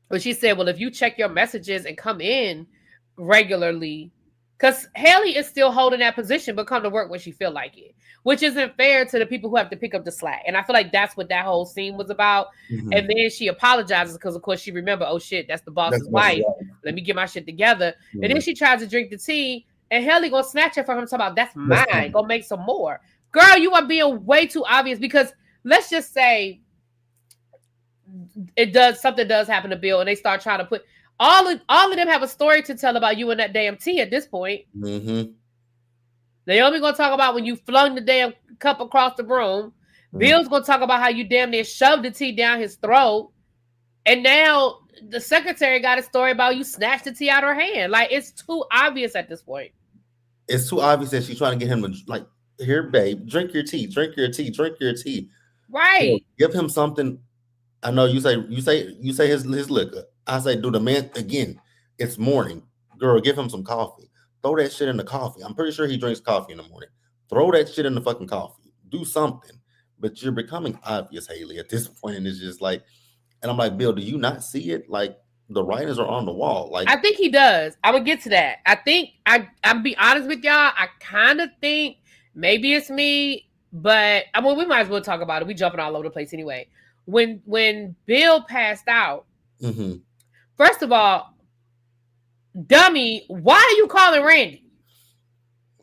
But she said, well, if you check your messages and come in regularly, because Haley is still holding that position, but come to work when she feel like it, which isn't fair to the people who have to pick up the slack. And I feel like that's what that whole scene was about. And then she apologizes because, of course, she remember, oh, shit, that's the boss's wife. Let me get my shit together. And then she tries to drink the tea, and Haley gonna snatch it from him, talking about, that's mine. Go make some more. Girl, you are being way too obvious because let's just say something does happen to Bill and they start trying to put all of them have a story to tell about you and that damn tea at this point. Naomi gonna talk about when you flung the damn cup across the room. Bill's gonna talk about how you damn near shoved the tea down his throat. And now the secretary got a story about you snatched the tea out of her hand. Like, it's too obvious at this point. It's too obvious that she's trying to get him to, like, here, babe, drink your tea, drink your tea, drink your tea. Right. Give him something. I know you say his liquor. I say, do the man again. It's morning. Girl, give him some coffee. Throw that shit in the coffee. I'm pretty sure he drinks coffee in the morning. Throw that shit in the fucking coffee. Do something. But you're becoming obvious, Haley, at this point. And it's just like, and I'm like, Bill, do you not see it? Like, the writers are on the wall. Like, I think he does. I would get to that. I think I'm be honest with y'all. I kind of think maybe it's me, but I mean, we might as well talk about it. We jumping all over the place anyway. When Bill passed out, first of all, dummy, why are you calling Randy?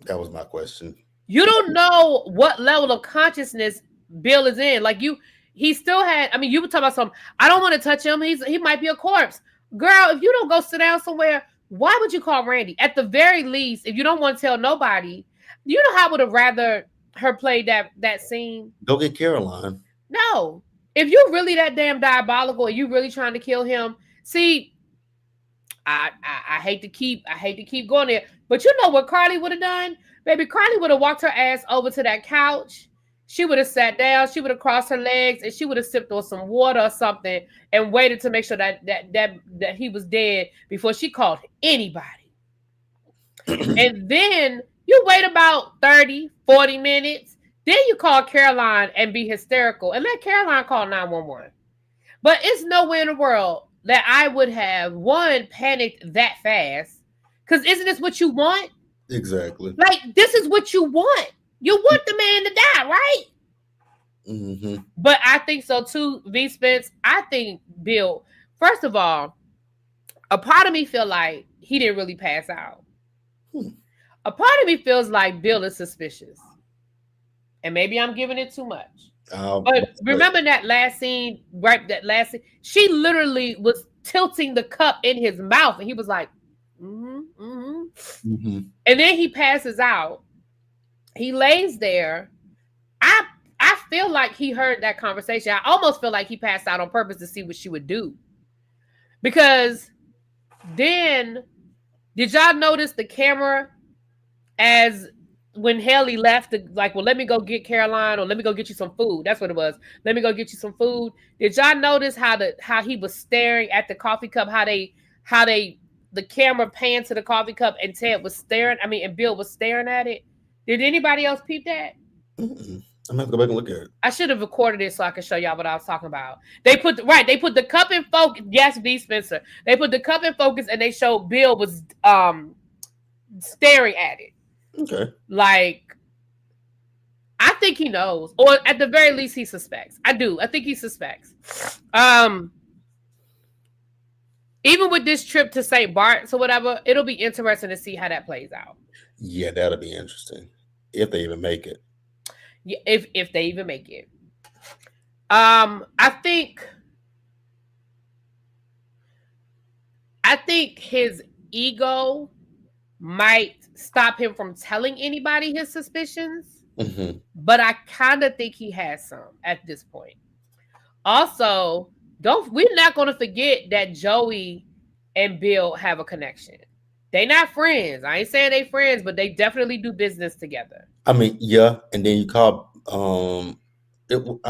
That was my question. You don't know what level of consciousness Bill is in. Like, he still had, I mean, you were talking about something. I don't want to touch him. He might be a corpse. Girl, if you don't go sit down somewhere, why would you call Randy? At the very least, if you don't want to tell nobody, you know how I would have rather her play that scene? Go get Caroline. No. If you're really that damn diabolical and you really trying to kill him, see, I hate to keep going there, but you know what Carly would have done? Baby, Carly would have walked her ass over to that couch. She would have sat down, she would have crossed her legs, and she would have sipped on some water or something and waited to make sure that he was dead before she called anybody. And then you wait about 30, 40 minutes. Then you call Caroline and be hysterical and let Caroline call 911. But it's nowhere in the world that I would have, one, panicked that fast. Because isn't this what you want? Exactly. Like, this is what you want. You want the man to die, right? Mm-hmm. But I think so too, V. Spence. I think Bill, first of all, a part of me feel like he didn't really pass out. A part of me feels like Bill is suspicious. And maybe I'm giving it too much. But remember that last scene, right? That last scene, she literally was tilting the cup in his mouth, and he was like, and then he passes out. He lays there. I feel like he heard that conversation. I almost feel like he passed out on purpose to see what she would do. Because then, did y'all notice the camera as when Haley left, like, well, let me go get Caroline, or let me go get you some food. That's what it was. Let me go get you some food. Did y'all notice how he was staring at the coffee cup? How the camera panned to the coffee cup and Ted was staring. I mean, and Bill was staring at it. Did anybody else peep that? I'm gonna have to go back and look at it. I should have recorded it so I could show y'all what I was talking about. They put the cup in focus. Yes, V. Spencer. They put the cup in focus and they showed Bill was staring at it. Okay. Like, I think he knows, or at the very least, he suspects. I do. I think he suspects. Even with this trip to St. Bart's or whatever, it'll be interesting to see how that plays out. Yeah, that'll be interesting if they even make it. Yeah, if they even make it. I think his ego might stop him from telling anybody his suspicions, but I kind of think he has some at this point. Also, we're not going to forget that Joey and Bill have a connection. They not friends. I ain't saying they friends, but they definitely do business together. I mean, yeah, and then you called. I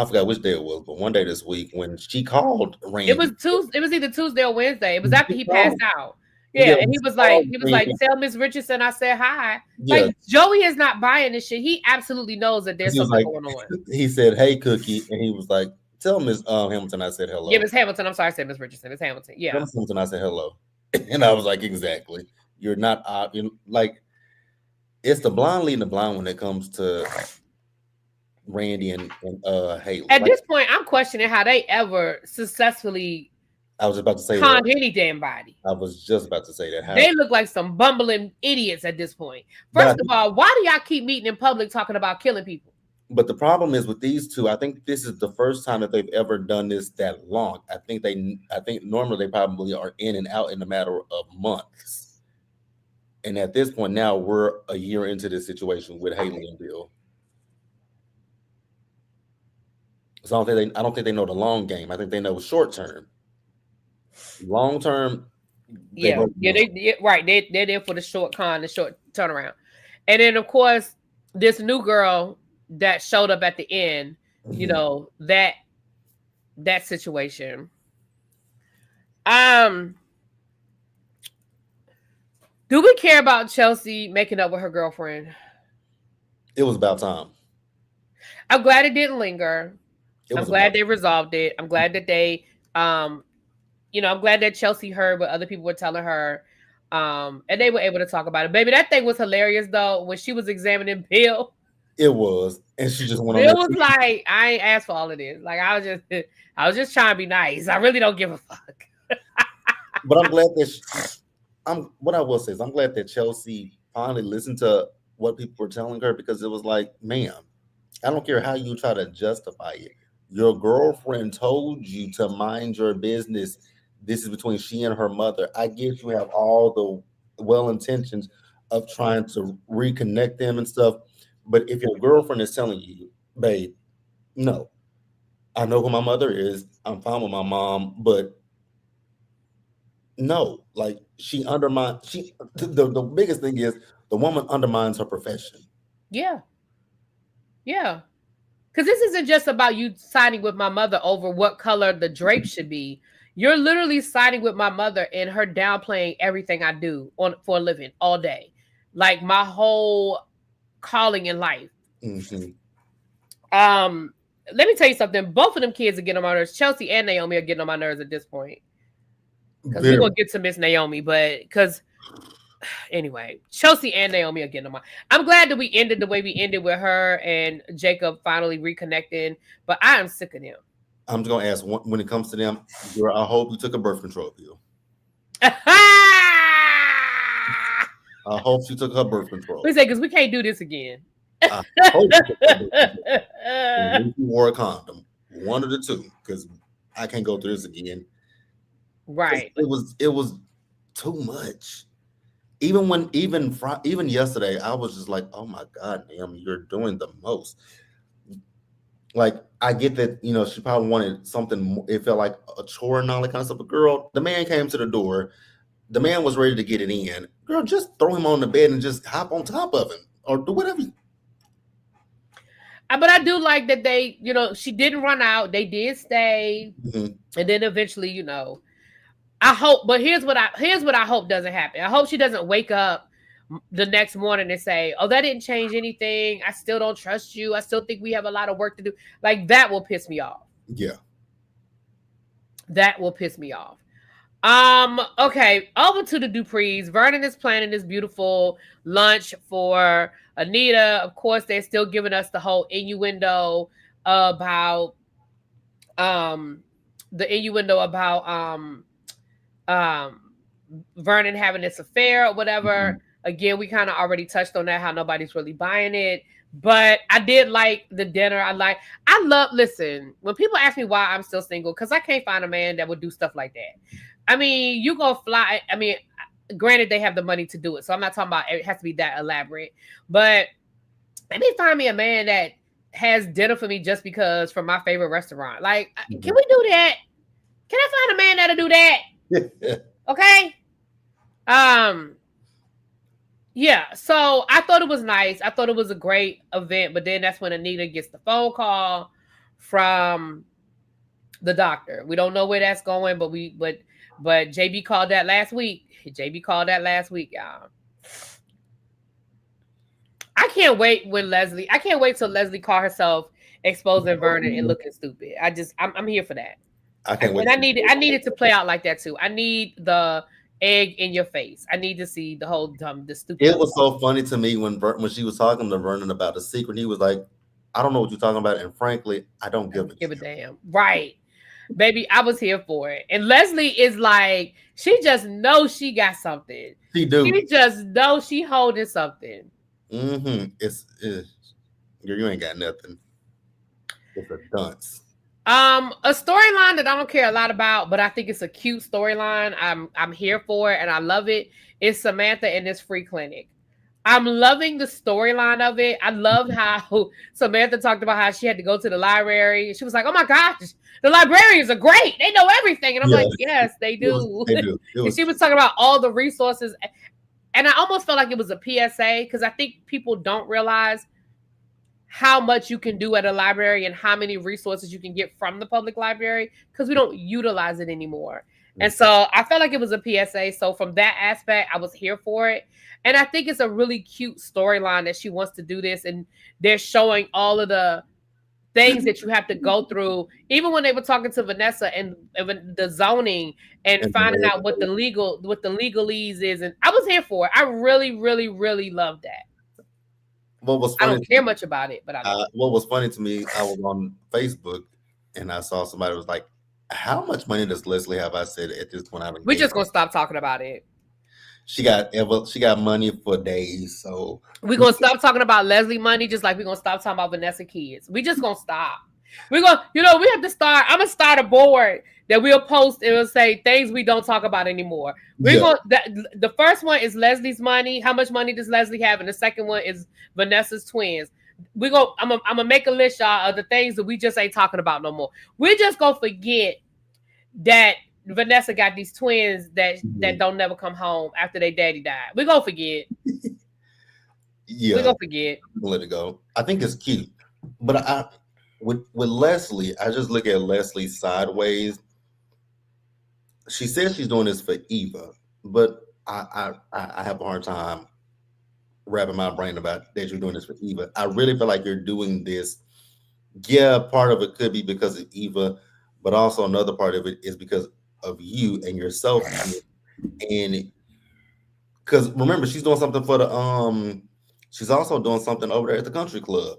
forgot which day it was, but one day this week when she called Randy, it was Tuesday. It was either Tuesday or Wednesday. It was after he passed out. Yeah, and he was like, tell Miss Richardson I said hi. Yeah. Like, Joey is not buying this shit. He absolutely knows that there's something going on. He said, "Hey, Cookie," and he was like, "Tell Miss Hamilton I said hello." Yeah, Miss Hamilton. I'm sorry, I said Miss Richardson. It's Hamilton. Yeah, Miss Hamilton I said hello, and I was like, exactly. You're not like, it's the blind leading the blind when it comes to Randy and Haley. At this point, I'm questioning how they ever successfully. I was about to say conned any damn body. I was just about to say that. They look like some bumbling idiots at this point. First of all, why do y'all keep meeting in public talking about killing people? But the problem is with these two, I think this is the first time that they've ever done this that long. I think normally they probably are in and out in a matter of months. And at this point now, we're a year into this situation with Haley and Bill. So I don't think they know the long game. I think they know short term. Long term, yeah, right. They're there for the short turnaround. And then of course, this new girl that showed up at the end, you know, that situation. Do we care about Chelsea making up with her girlfriend? It was about time. I'm glad it didn't linger. I'm glad they resolved it. I'm glad that they, you know, I'm glad that Chelsea heard what other people were telling her, and they were able to talk about it. Baby, that thing was hilarious though when she was examining Bill. It was, and she just went Bill on. Bill was like, "I ain't asked for all of this. Like, I was just trying to be nice. I really don't give a fuck." But I'm glad that what I will say is I'm glad that Chelsea finally listened to what people were telling her, because it was like, ma'am, I don't care how you try to justify it. Your girlfriend told you to mind your business. This is between she and her mother. I get you have all the well intentions of trying to reconnect them and stuff. But if your girlfriend is telling you, babe, no, I know who my mother is. I'm fine with my mom, but no, like she undermines. The biggest thing is the woman undermines her profession. Yeah. Yeah. Because this isn't just about you siding with my mother over what color the drape should be. You're literally siding with my mother and her downplaying everything I do for a living all day. Like my whole calling in life. Mm-hmm. Let me tell you something. Both of them kids are getting on my nerves. Chelsea and Naomi are getting on my nerves at this point. Because we're going to get to Miss Naomi, but because anyway, Chelsea and Naomi are getting on my. I'm glad that we ended the way we ended with her and Jacob finally reconnecting, but I am sick of them. I'm just gonna ask, when it comes to them, girl, I hope you took a birth control pill. I hope she took her birth control. We say because we can't do this again. I hope you wore a condom, one of the two, because I can't go through this again. Right. It was too much. Even yesterday, I was just like, oh my God, Naomi, you're doing the most. Like, I get that, you know, she probably wanted something, it felt like a chore and all that kind of stuff. But girl, the man came to the door. The man was ready to get it in. Girl, just throw him on the bed and just hop on top of him or do whatever. But I do like that they, you know, she didn't run out. They did stay. Mm-hmm. And then eventually, you know, I hope, but here's what I hope doesn't happen. I hope she doesn't wake up the next morning and say, oh, that didn't change anything. I still don't trust you. I still think we have a lot of work to do. Like, that will piss me off. Yeah. That will piss me off. Okay, over to the Duprees. Vernon is planning this beautiful lunch for Anita. Of course, they're still giving us the whole innuendo about Vernon having this affair or whatever. Mm-hmm. Again, we kind of already touched on that, how nobody's really buying it. But I did like the dinner. Listen, when people ask me why I'm still single, because I can't find a man that would do stuff like that. I mean, you go fly. I mean, granted, they have the money to do it. So I'm not talking about it has to be that elaborate. But let me find me a man that has dinner for me just because from my favorite restaurant. Like, mm-hmm. Can we do that? Can I find a man that'll do that? Okay. Yeah, so I thought it was nice. I thought it was a great event, but then that's when Anita gets the phone call from the doctor. We don't know where that's going, but JB called that last week. Y'all. I can't wait till Leslie call herself exposing Vernon and looking stupid. I'm here for that. I can't wait. And I need it to play out like that too. I need the egg in your face. I need to see the stupid. It was so funny to me when she was talking to Vernon about the secret. He was like, I don't know what you're talking about. And frankly, I don't give a damn. Right. Baby, I was here for it. And Leslie is like, she just knows she got something. She do. She just knows she holding something. Mm-hmm. You ain't got nothing. It's a dunce. A storyline that I don't care a lot about, but I think it's a cute storyline. I'm here for it and I love it. Is Samantha in this free clinic. I'm loving the storyline of it. I loved how Samantha talked about how she had to go to the library. She was like, "Oh my gosh, the librarians are great. They know everything." And I'm like, "Yes, they do." They do. And she was talking about all the resources. And I almost felt like it was a PSA because I think people don't realize how much you can do at a library and how many resources you can get from the public library because we don't utilize it anymore. And so I felt like it was a PSA. So from that aspect, I was here for it. And I think it's a really cute storyline that she wants to do this. And they're showing all of the things that you have to go through. Even when they were talking to Vanessa and the zoning and finding out what the legalese is. And I was here for it. I really, really, really loved that. What was funny, I don't care much about it, but what was funny to me, I was on Facebook and I saw somebody was like, "How much money does Leslie have?" I said, "At this point, we're just gonna stop talking about it." She got money for days, so we're gonna stop talking about Leslie money, just like we're gonna stop talking about Vanessa kids. We just gonna stop. We're gonna, we have to start. I'm gonna start a board that we'll post. It will say things we don't talk about anymore. We're going. The first one is Leslie's money. How much money does Leslie have? And the second one is Vanessa's twins. I'm gonna make a list, y'all, of the things that we just ain't talking about no more. We're just gonna forget that Vanessa got these twins that don't never come home after their daddy died. We're gonna forget. We're gonna forget. Let it go. I think it's cute, but with Leslie, I just look at Leslie sideways. She says she's doing this for Eva, but I have a hard time wrapping my brain about that you're doing this for Eva. I really feel like you're doing this. Yeah, part of it could be because of Eva, but also another part of it is because of you and yourself. And because remember, she's doing something for the she's also doing something over there at the country club.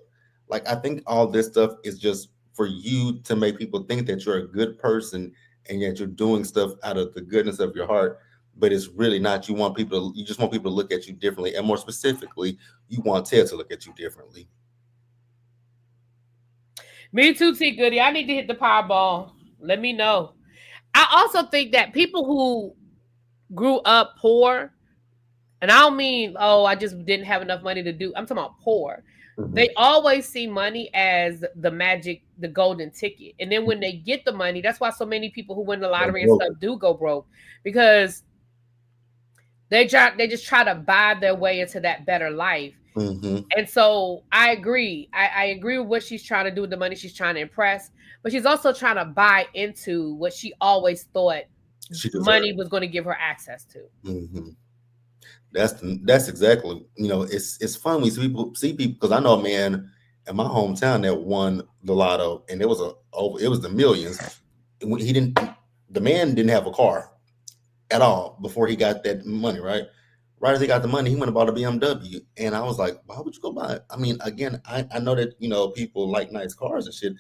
Like, I think all this stuff is just for you to make people think that you're a good person and that you're doing stuff out of the goodness of your heart, but it's really not. You just want people to look at you differently, and more specifically, you want Ted to look at you differently. Me too, T Goody. I need to hit the Powerball. Let me know. I also think that people who grew up poor, and I don't mean, I just didn't have enough money to do. I'm talking about poor. Mm-hmm. They always see money as the magic, the golden ticket. And then when they get the money, that's why so many people who win the lottery and stuff do go broke, because they just try to buy their way into that better life. Mm-hmm. And so I agree. I agree with what she's trying to do with the money. She's trying to impress, but she's also trying to buy into what she always thought money was going to give her access to. Mm-hmm. That's exactly, it's fun when see people, because I know a man in my hometown that won the lotto, and it was the millions. The man didn't have a car at all before he got that money, right? Right as he got the money, he went and bought a BMW. And I was like, why would you go buy it? I mean, again, I know that, people like nice cars and shit,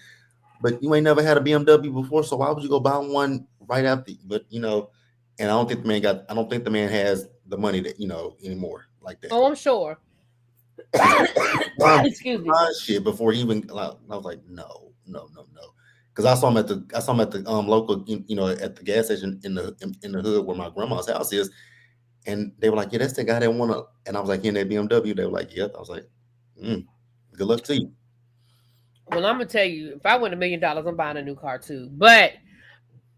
but you ain't never had a BMW before, so why would you go buy one right after? But, and I don't think the man has the money that, anymore like that. Oh, I'm sure. Excuse me. Shit before he even, I was like, no. Because I saw him at the local, at the gas station in the hood where my grandma's house is. And they were like, yeah, that's the guy that won a, and I was like, in that BMW. They were like, yep. I was like, good luck to you. Well, I'm going to tell you, if I win $1 million, I'm buying a new car too. But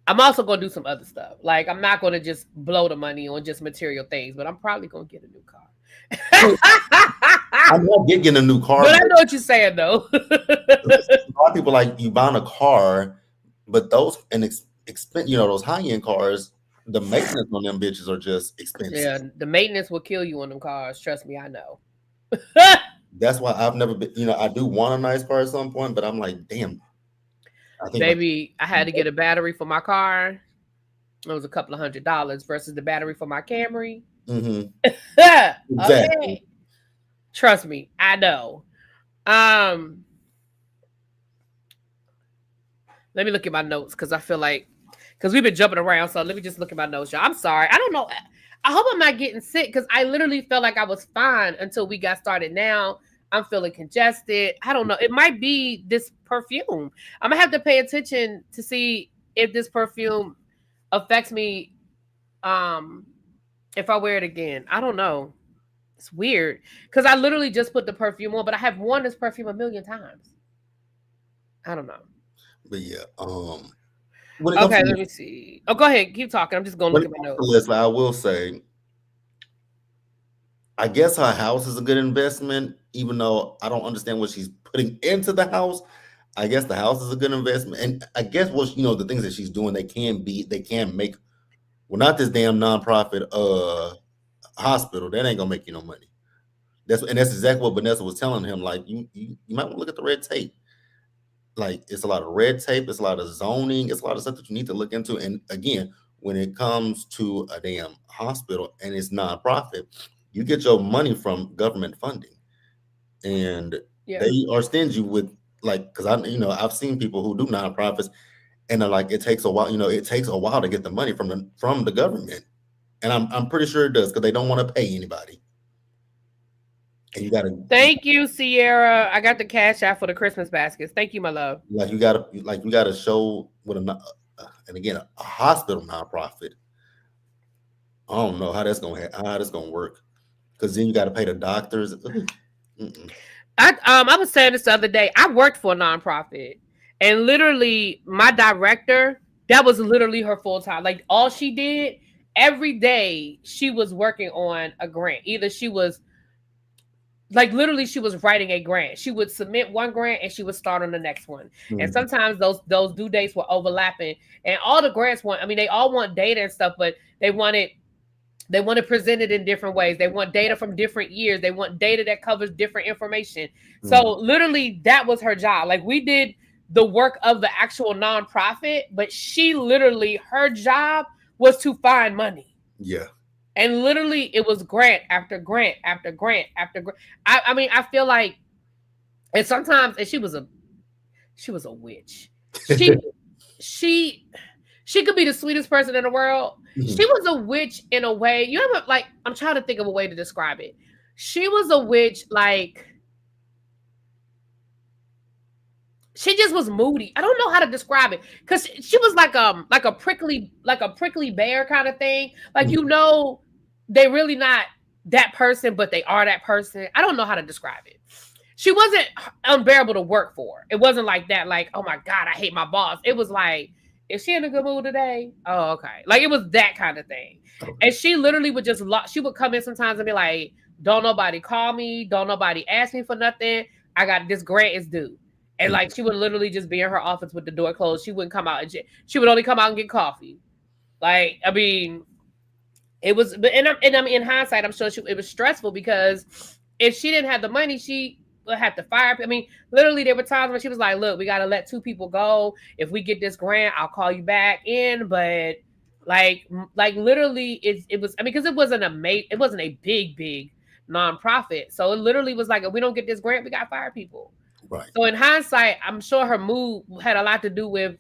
I'm also going to do some other stuff. Like, I'm not going to just blow the money on just material things, but I'm probably going to get a new car. I'm not getting a new car. But I know what you're saying, though. A lot of people like, you buying a car, but those, and those high-end cars, the maintenance on them bitches are just expensive. Yeah, the maintenance will kill you on them cars. Trust me, I know. That's why I've never been, I do want a nice car at some point, but I'm like, damn. I had to get a battery for my car. It was a couple of $100 versus the battery for my Camry. Mm-hmm. Exactly. Okay. Trust me, I know. Let me look at my notes because I feel like, because we've been jumping around, so let me just look at my notes, y'all. I'm sorry. I don't know. I hope I'm not getting sick because I literally felt like I was fine until we got started. Now I'm feeling congested. I don't know. It might be this perfume. I'm gonna have to pay attention to see if this perfume affects me if I wear it again. I don't know. It's weird because I literally just put the perfume on, but I have worn this perfume a million times. I don't know. But yeah, okay, let me see. Oh, go ahead. Keep talking. I'm just going to look at my notes. Leslie, I will say, I guess her house is a good investment, even though I don't understand what she's putting into the house. I guess the house is a good investment. And I guess what, the things that she's doing, they can make, well, not this damn nonprofit hospital. That ain't gonna make you no money. That's exactly what Vanessa was telling him. Like, you might want to look at the red tape. Like, it's a lot of red tape, it's a lot of zoning, it's a lot of stuff that you need to look into. And again, when it comes to a damn hospital and it's nonprofit, you get your money from government funding, and they are stingy with, like, because I've seen people who do nonprofits, and they're like, it takes a while. It takes a while to get the money from the government, and I'm pretty sure it does because they don't want to pay anybody. And you gotta thank you, Sierra. I got the cash out for the Christmas baskets. Thank you, my love. Like you gotta show with and again a hospital nonprofit. I don't know how that's gonna work, because then you got to pay the doctors. I was saying this the other day. I worked for a nonprofit, and literally my director, that was literally her full time. Like, all she did every day, she was working on a grant. Either she was literally she was writing a grant. She would submit one grant and she would start on the next one. Mm-hmm. And sometimes those due dates were overlapping. And all the grants they all want data and stuff, but they want to present it in different ways. They want data from different years. They want data that covers different information. Mm-hmm. So literally that was her job. Like, we did the work of the actual nonprofit, but she literally, her job was to find money. Yeah. And literally, it was grant after grant after grant after grant. I mean, I feel like, and sometimes, and she was a witch. She could be the sweetest person in the world. Mm-hmm. She was a witch in a way. You ever, like, I'm trying to think of a way to describe it. She was a witch, like, she just was moody. I don't know how to describe it, because she was like a prickly bear kind of thing. Like, they really not that person, but they are that person. I don't know how to describe it. She wasn't unbearable to work for. It wasn't like that. Like, oh my God, I hate my boss. It was like, is she in a good mood today? Oh, okay. Like, it was that kind of thing. And she literally would just she would come in sometimes and be like, don't nobody call me. Don't nobody ask me for nothing. I got this grant is due. And like, she would literally just be in her office with the door closed. She wouldn't come out, and she would only come out and get coffee. Like, I mean, it was, and I'm in hindsight, I'm sure it was stressful, because if she didn't have the money, she would have to fire. I mean, literally, there were times when she was like, "Look, we got to let 2 people go. If we get this grant, I'll call you back in." But like literally, it was. I mean, because it wasn't a big nonprofit, so it literally was like, if we don't get this grant, we got to fire people. Right. So in hindsight, I'm sure her mood had a lot to do with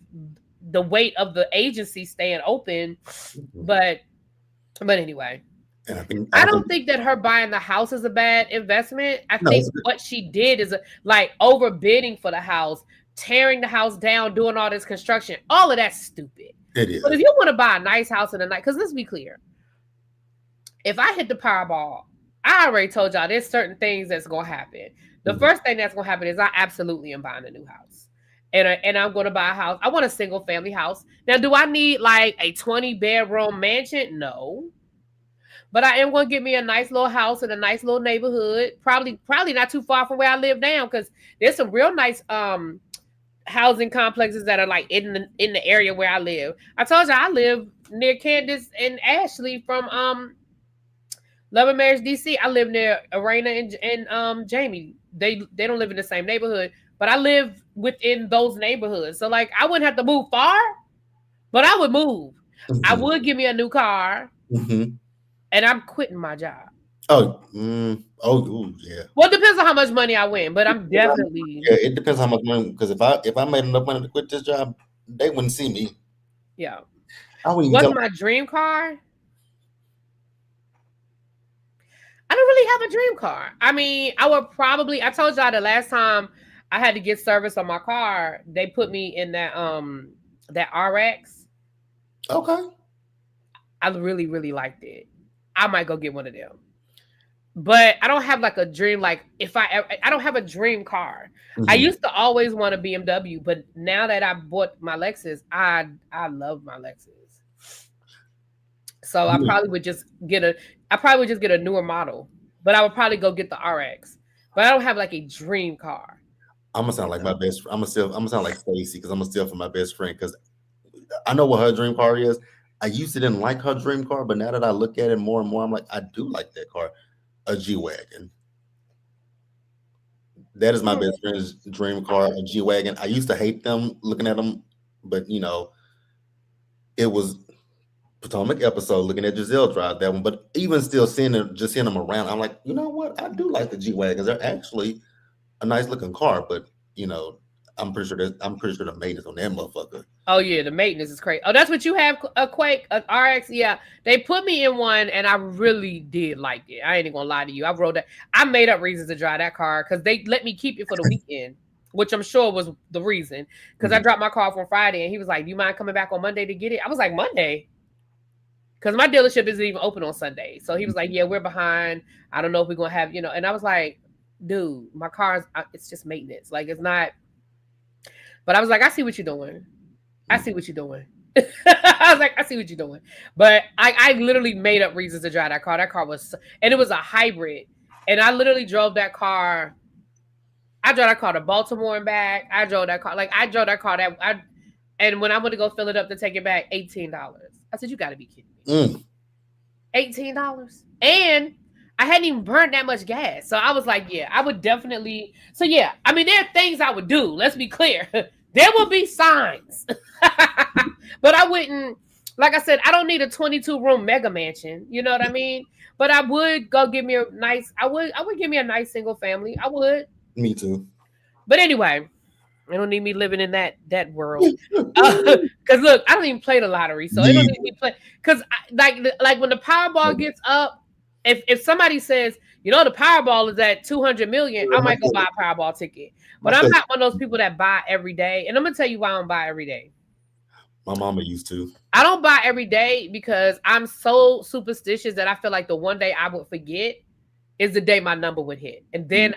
the weight of the agency staying open. Mm-hmm. But anyway, and I don't think that her buying the house is a bad investment. I think what she did is like overbidding for the house, tearing the house down, doing all this construction. All of that's stupid. It is. But if you want to buy a nice house in the night, because let's be clear, if I hit the Powerball, I already told y'all there's certain things that's going to happen. The first thing that's going to happen is I absolutely am buying a new house. And I'm going to buy a house. I want a single family house. Now, do I need like a 20-bedroom mansion? No. But I am going to get me a nice little house in a nice little neighborhood. Probably not too far from where I live now, because there's some real nice housing complexes that are like in the area where I live. I told you I live near Candace and Ashley from Love and Marriage DC. I live near Arena and Jamie. They don't live in the same neighborhood, but I live within those neighborhoods. So like, I wouldn't have to move far, but I would move. Mm-hmm. I would give me a new car, and I'm quitting my job. Oh, yeah. Well, it depends on how much money I win, but I'm definitely. Yeah, it depends how much money. Because if I made enough money to quit this job, they wouldn't see me. Yeah. What's my dream car? I don't really have a dream car. I mean, I told y'all the last time I had to get service on my car, they put me in that RX. Okay. I really, really liked it. I might go get one of them. But I don't have like a dream, like if I don't have a dream car. Mm-hmm. I used to always want a BMW, but now that I bought my Lexus, I love my Lexus. So I probably would just get a newer model, but I would probably go get the RX. But I don't have like a dream car. I'm gonna sound like my best. I'm gonna sound like Stacy because I'm gonna steal from my best friend because I know what her dream car is. I used to didn't like her dream car, but now that I look at it more and more, I'm like, I do like that car, a G-Wagon. That is my best friend's dream car, a G-Wagon. I used to hate them looking at them, but it was Potomac episode looking at Giselle drive that one. But even still seeing them around, I'm like, you know what? I do like the G-Wagons. They're actually a nice looking car, but I'm pretty sure the maintenance on that motherfucker. Oh yeah, the maintenance is crazy. Oh, that's what you have, a Quake, an RX. Yeah, they put me in one, and I really did like it. I ain't even gonna lie to you. I made up reasons to drive that car because they let me keep it for the weekend, which I'm sure was the reason. Because I dropped my car off on Friday, and he was like, "Do you mind coming back on Monday to get it?" I was like, "Monday." Because my dealership isn't even open on Sunday. So he was like, "Yeah, we're behind. I don't know if we're gonna have, And I was like, "Dude, my car's it's just maintenance. Like it's not." But I was like, "I see what you're doing. I see what you're doing." I was like, "I see what you're doing." But I literally made up reasons to drive that car. That car and it was a hybrid. And I literally drove that car. I drove that car to Baltimore and back. I drove that car and when I went to go fill it up to take it back, $18. I said, "You got to be kidding me." $18. And I hadn't even burned that much gas. So I was like, yeah, I would definitely. So yeah, I mean, there are things I would do. Let's be clear. There will be signs. But I wouldn't, like I said, I don't need a 22-room mega mansion. You know what I mean? But I would go give me I would give me a nice single family. I would. Me too. But anyway, I don't need me living in that world. Because look, I don't even play the lottery, so it don't need me play. Because like when the Powerball gets up, if somebody says, the Powerball is at 200 million, I might go buy a Powerball ticket. But I'm not one of those people that buy every day, and I'm gonna tell you why I don't buy every day. My mama used to. I don't buy every day because I'm so superstitious that I feel like the one day I would forget is the day my number would hit, and then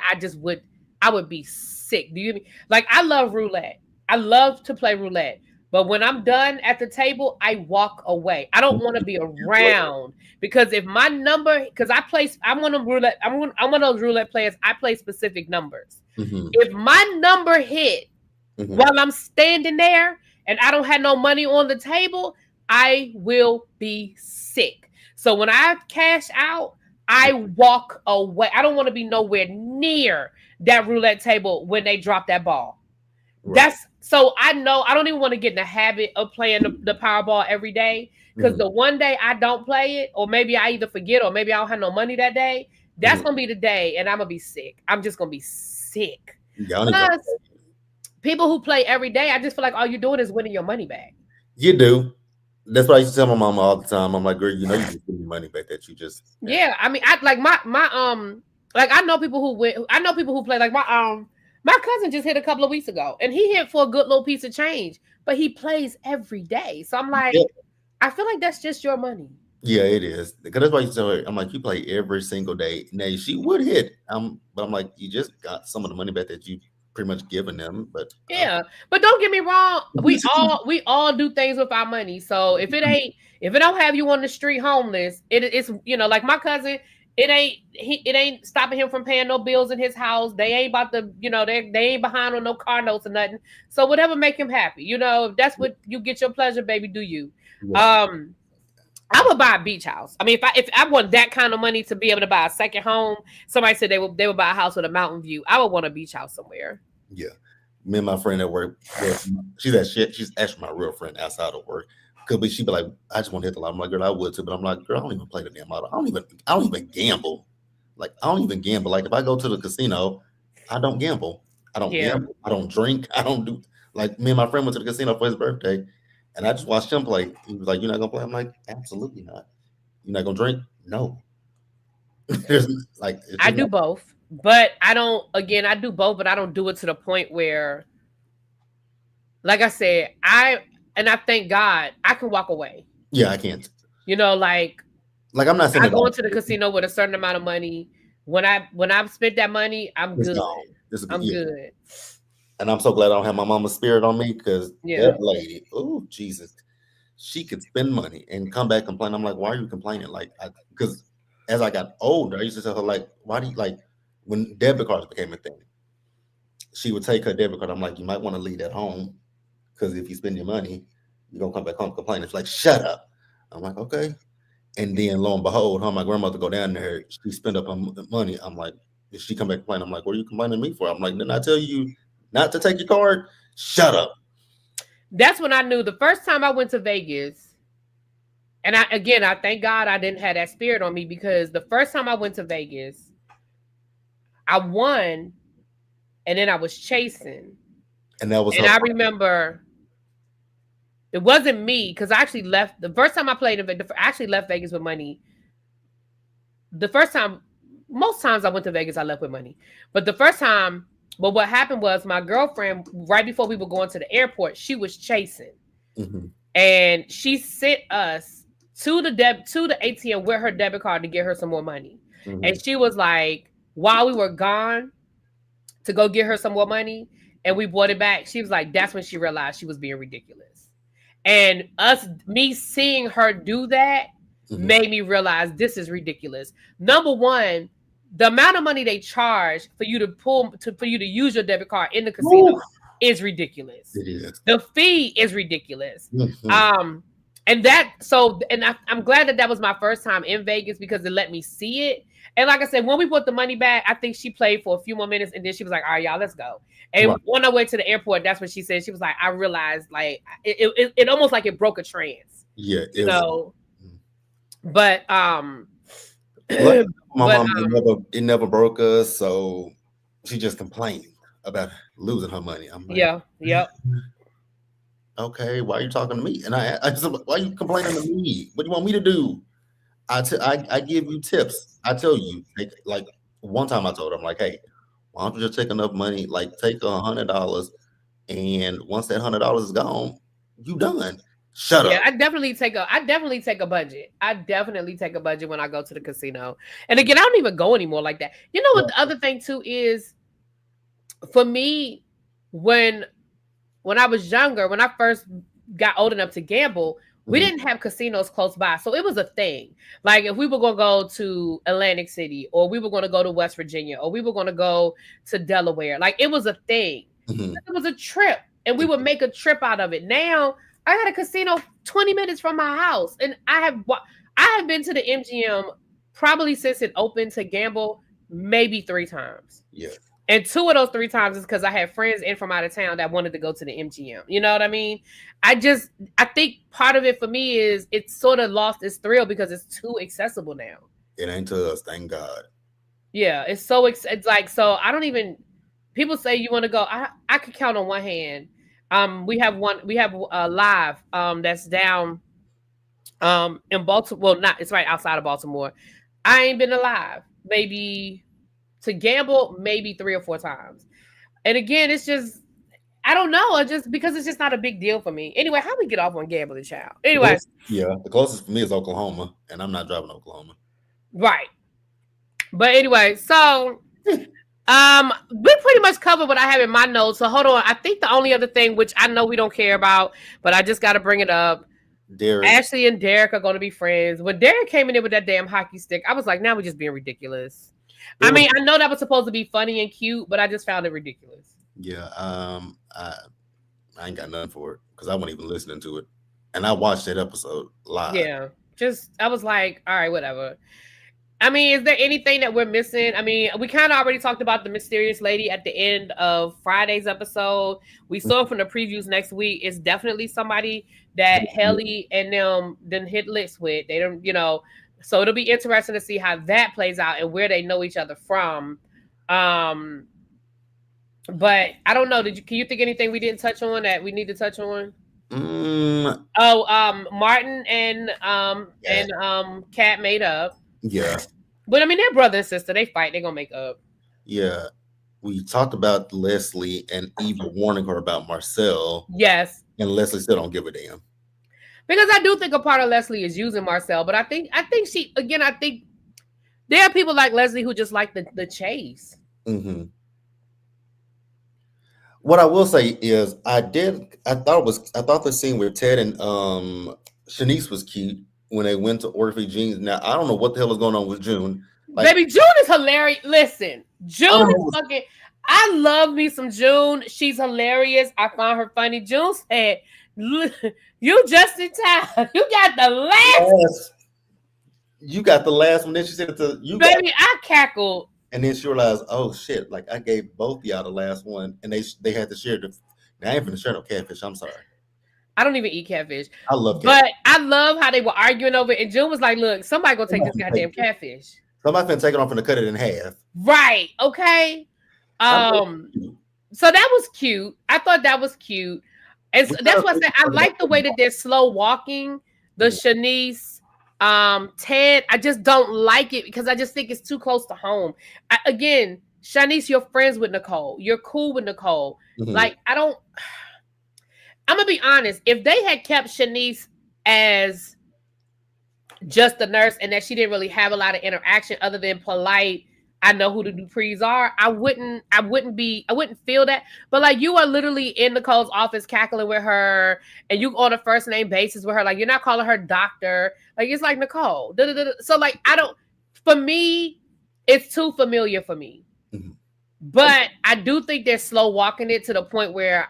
I would be sick. Do you mean? Like, I love roulette. I love to play roulette. But when I'm done at the table, I walk away. I don't want to be around because if my number, because I'm one of those roulette players. I play specific numbers. Mm-hmm. If my number hit while I'm standing there and I don't have no money on the table, I will be sick. So when I cash out, I walk away. I don't want to be nowhere near that roulette table when they drop that ball. Right. So I know I don't even want to get in the habit of playing the Powerball every day because the one day I don't play it, or maybe I either forget or maybe I don't have no money that day, that's going to be the day and I'm going to be sick. I'm just going to be sick. Plus, people who play every day, I just feel like all you're doing is winning your money back. You do. That's what I used to tell my mama all the time. I'm like, girl, you just give me money back that you just. Yeah, I mean, I like my like I know people who win. I know people who play like my cousin just hit a couple of weeks ago, and he hit for a good little piece of change, but he plays every day. So I'm like, I feel like that's just your money. Yeah, it is. Because that's why you tell her, I'm like, you play every single day. Now she would hit. But I'm like, you just got some of the money back that you pretty much given them. But yeah, but don't get me wrong. We all do things with our money. So if it don't have you on the street homeless, it's like my cousin. It ain't stopping him from paying no bills in his house. They ain't about to, they ain't behind on no car notes or nothing. So whatever make him happy, if that's what you get your pleasure, baby, do you? Yeah. I would buy a beach house. I mean, if I want that kind of money to be able to buy a second home, somebody said they would buy a house with a mountain view. I would want a beach house somewhere. Yeah, me and my friend at work, she's actually my real friend outside of work. Because she'd be like, I just want to hit the lottery. I'm like, girl, I would too. But I'm like, girl, I don't even play the damn lottery. I don't even gamble. Like, I don't even gamble. Like, if I go to the casino, I don't gamble. I don't gamble. I don't drink. I don't do. Like, me and my friend went to the casino for his birthday, and I just watched him play. He was like, you're not going to play? I'm like, absolutely not. You're not going to drink? No. There's like I do both, but I do both, but I don't do it to the point where, like I said, I thank God I can walk away. Yeah, I can't. You know, like I'm not saying I go into the casino with a certain amount of money. When I've spent that money, I'm good. I'm good. And I'm so glad I don't have my mama's spirit on me, because that lady, oh Jesus, she could spend money and come back complain. I'm like, why are you complaining? Like, because as I got older, I used to tell her, like, why do you, like, when debit cards became a thing, she would take her debit card. I'm like, you might want to leave that home, because if you spend your money, you're gonna come back home complaining. It's like, shut up. I'm like, okay. And then lo and behold, my grandmother go down there, she spend up her money. I'm like, if she come back complaining, I'm like, what are you complaining to me for? I'm like, didn't I tell you not to take your card? Shut up. That's when I knew the first time I went to Vegas. And I thank God I didn't have that spirit on me, because the first time I went to Vegas, I won, and then I was chasing. And that was. And I remember it wasn't me, because I actually left the first time I played in Vegas. I actually left Vegas with money. The first time, most times I went to Vegas, I left with money. But the first time, what happened was my girlfriend, right before we were going to the airport, she was chasing, and she sent us to the ATM with her debit card to get her some more money. And she was like, while we were gone to go get her some more money, and we brought it back, she was like, that's when she realized she was being ridiculous. And me seeing her do that made me realize this is ridiculous. Number one, the amount of money they charge for you to use your debit card in the casino is ridiculous. It is. The fee is ridiculous. I'm glad that was my first time in Vegas, because it let me see it. And like I said, when we put the money back, I think she played for a few more minutes, and then she was like, all right, y'all, let's go. And when I went to the airport, that's what she said. She was like, I realized, like, it almost like it broke a trance. Yeah. But my mom, it never broke us, so she just complained about losing her money. I'm like, yep. Okay, why are you talking to me? And I said, why are you complaining to me? What do you want me to do? I give you tips. I tell you, like one time I told her, I'm like, hey, why don't you just take enough money, like take $100, and once that $100 is gone, you done. Shut up. Yeah, I definitely take a budget. I definitely take a budget when I go to the casino. And again, I don't even go anymore like that. You know what the other thing too is, for me, when I was younger, when I first got old enough to gamble, we didn't have casinos close by. So it was a thing. Like if we were going to go to Atlantic City, or we were going to go to West Virginia, or we were going to go to Delaware, like it was a thing. It was a trip, and we would make a trip out of it. Now I got a casino 20 minutes from my house, and I have been to the MGM probably since it opened to gamble maybe 3 times. Yeah. And 2 of those 3 times is because I had friends in from out of town that wanted to go to the MGM. You know what I mean? I think part of it for me is it's sort of lost its thrill because it's too accessible now. It ain't to us, thank God. Yeah, it's like, so I don't even, people say you want to go. I could count on one hand. We have live that's down in Baltimore. Well, it's right outside of Baltimore. I ain't been alive. Maybe to gamble, maybe 3 or 4 times. And again, it's just, I don't know. Because it's just not a big deal for me. Anyway, how we get off on gambling, child? Anyway. The closest for me is Oklahoma, and I'm not driving to Oklahoma. Right. But anyway, so we pretty much covered what I have in my notes. So hold on. I think the only other thing, which I know we don't care about, but I just got to bring it up. Derek. Ashley and Derek are going to be friends. When Derek came in there with that damn hockey stick, I was like, now we're just being ridiculous. I mean, I know that was supposed to be funny and cute, but I just found it ridiculous. Yeah, I ain't got nothing for it because I wasn't even listening to it, and I watched that episode live. Yeah, I was like, all right, whatever. I mean, is there anything that we're missing? I mean, we kind of already talked about the mysterious lady at the end of Friday's episode. We saw from the previews next week. It's definitely somebody that Helly and them didn't hit licks with. They don't, so it'll be interesting to see how that plays out and where they know each other from. But I don't know. Can you think anything we didn't touch on that we need to touch on? Martin and Kat made up. Yeah. But I mean, they're brother and sister. They fight. They're gonna make up. Yeah. We talked about Leslie and Eva warning her about Marcel. Yes. And Leslie still don't give a damn. Because I do think a part of Leslie is using Marcel, but I think she, again, I think there are people like Leslie who just like the chase. Mm-hmm. What I will say is I thought the scene with Ted and Shanice was cute when they went to Orphe Jeans. Now I don't know what the hell is going on with June. Like, baby, June is hilarious. Listen, June is fucking. I love me some June. She's hilarious. I find her funny. June said, "You just in time. You got the last. You got the last one." Then she said it to you. Baby, I cackled. And then she realized, oh shit! Like I gave both y'all the last one, and they had to share the. Now, I ain't finna share no catfish. I'm sorry. I don't even eat catfish. I love catfish. But I love how they were arguing over it. And June was like, "Look, somebody gonna take this goddamn catfish. Somebody finna take it off and cut it in half." Right. Okay. So that was cute. I thought that was cute. And so that's why I said I like the way that they're slow walking the Shanice, Ted. I just don't like it because I just think it's too close to home. Again, Shanice, you're friends with Nicole. You're cool with Nicole. Mm-hmm. Like, I'm gonna be honest. If they had kept Shanice as just the nurse and that she didn't really have a lot of interaction other than polite, I know who the Duprees are, I wouldn't feel that. But like, you are literally in Nicole's office cackling with her, and you on a first name basis with her. Like, you're not calling her doctor. Like, it's like Nicole. So like, for me, it's too familiar for me. Mm-hmm. But I do think they're slow walking it to the point where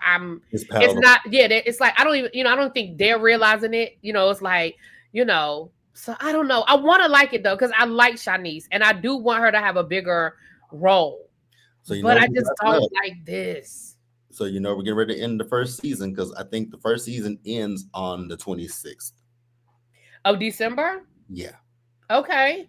it's not, it's like, I don't think they're realizing it. It's like, so I don't know. I want to like it though, because I like Shanice and I do want her to have a bigger role. But I just don't like this. So we're getting ready to end the first season because I think the first season ends on the 26th of December. Yeah. Okay.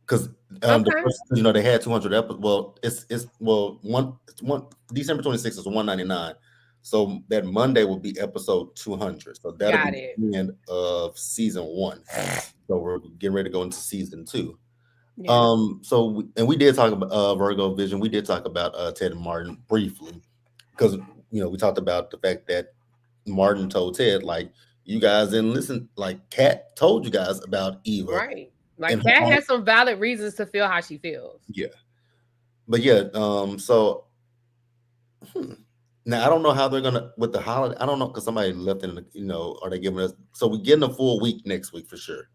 Because the first, they had 200 episodes. Well, it's December 26th is 199. So that Monday will be episode 200. So that'll be the end of season 1. So we're getting ready to go into season 2. Yeah. We did talk about Virgo Vision. We did talk about Ted and Martin briefly because we talked about the fact that Martin told Ted, like, you guys didn't listen. Like, Kat told you guys about Eva, right? Like, Kat has some valid reasons to feel how she feels. Yeah, but yeah. Now I don't know how they're gonna with the holiday. I don't know because somebody left in the, are they giving us? So we're getting a full week next week for sure.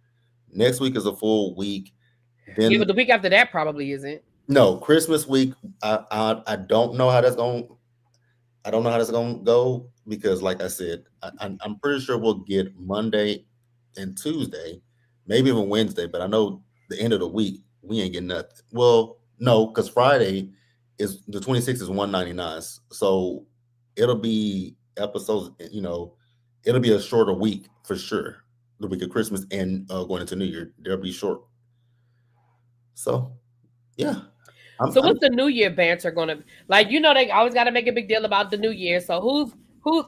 Next week is a full week. Then but the week after that probably isn't. No, Christmas week. I don't know how that's going. I don't know how that's going to go because, like I said, I'm pretty sure we'll get Monday and Tuesday, maybe even Wednesday. But I know the end of the week we ain't getting nothing. Well, no, because Friday is the 26th is 199. So it'll be episodes. It'll be a shorter week for sure. The week of Christmas and going into New Year, they'll be short. So, yeah. So what's the New Year banter going to be? Like, they always got to make a big deal about the New Year. So who's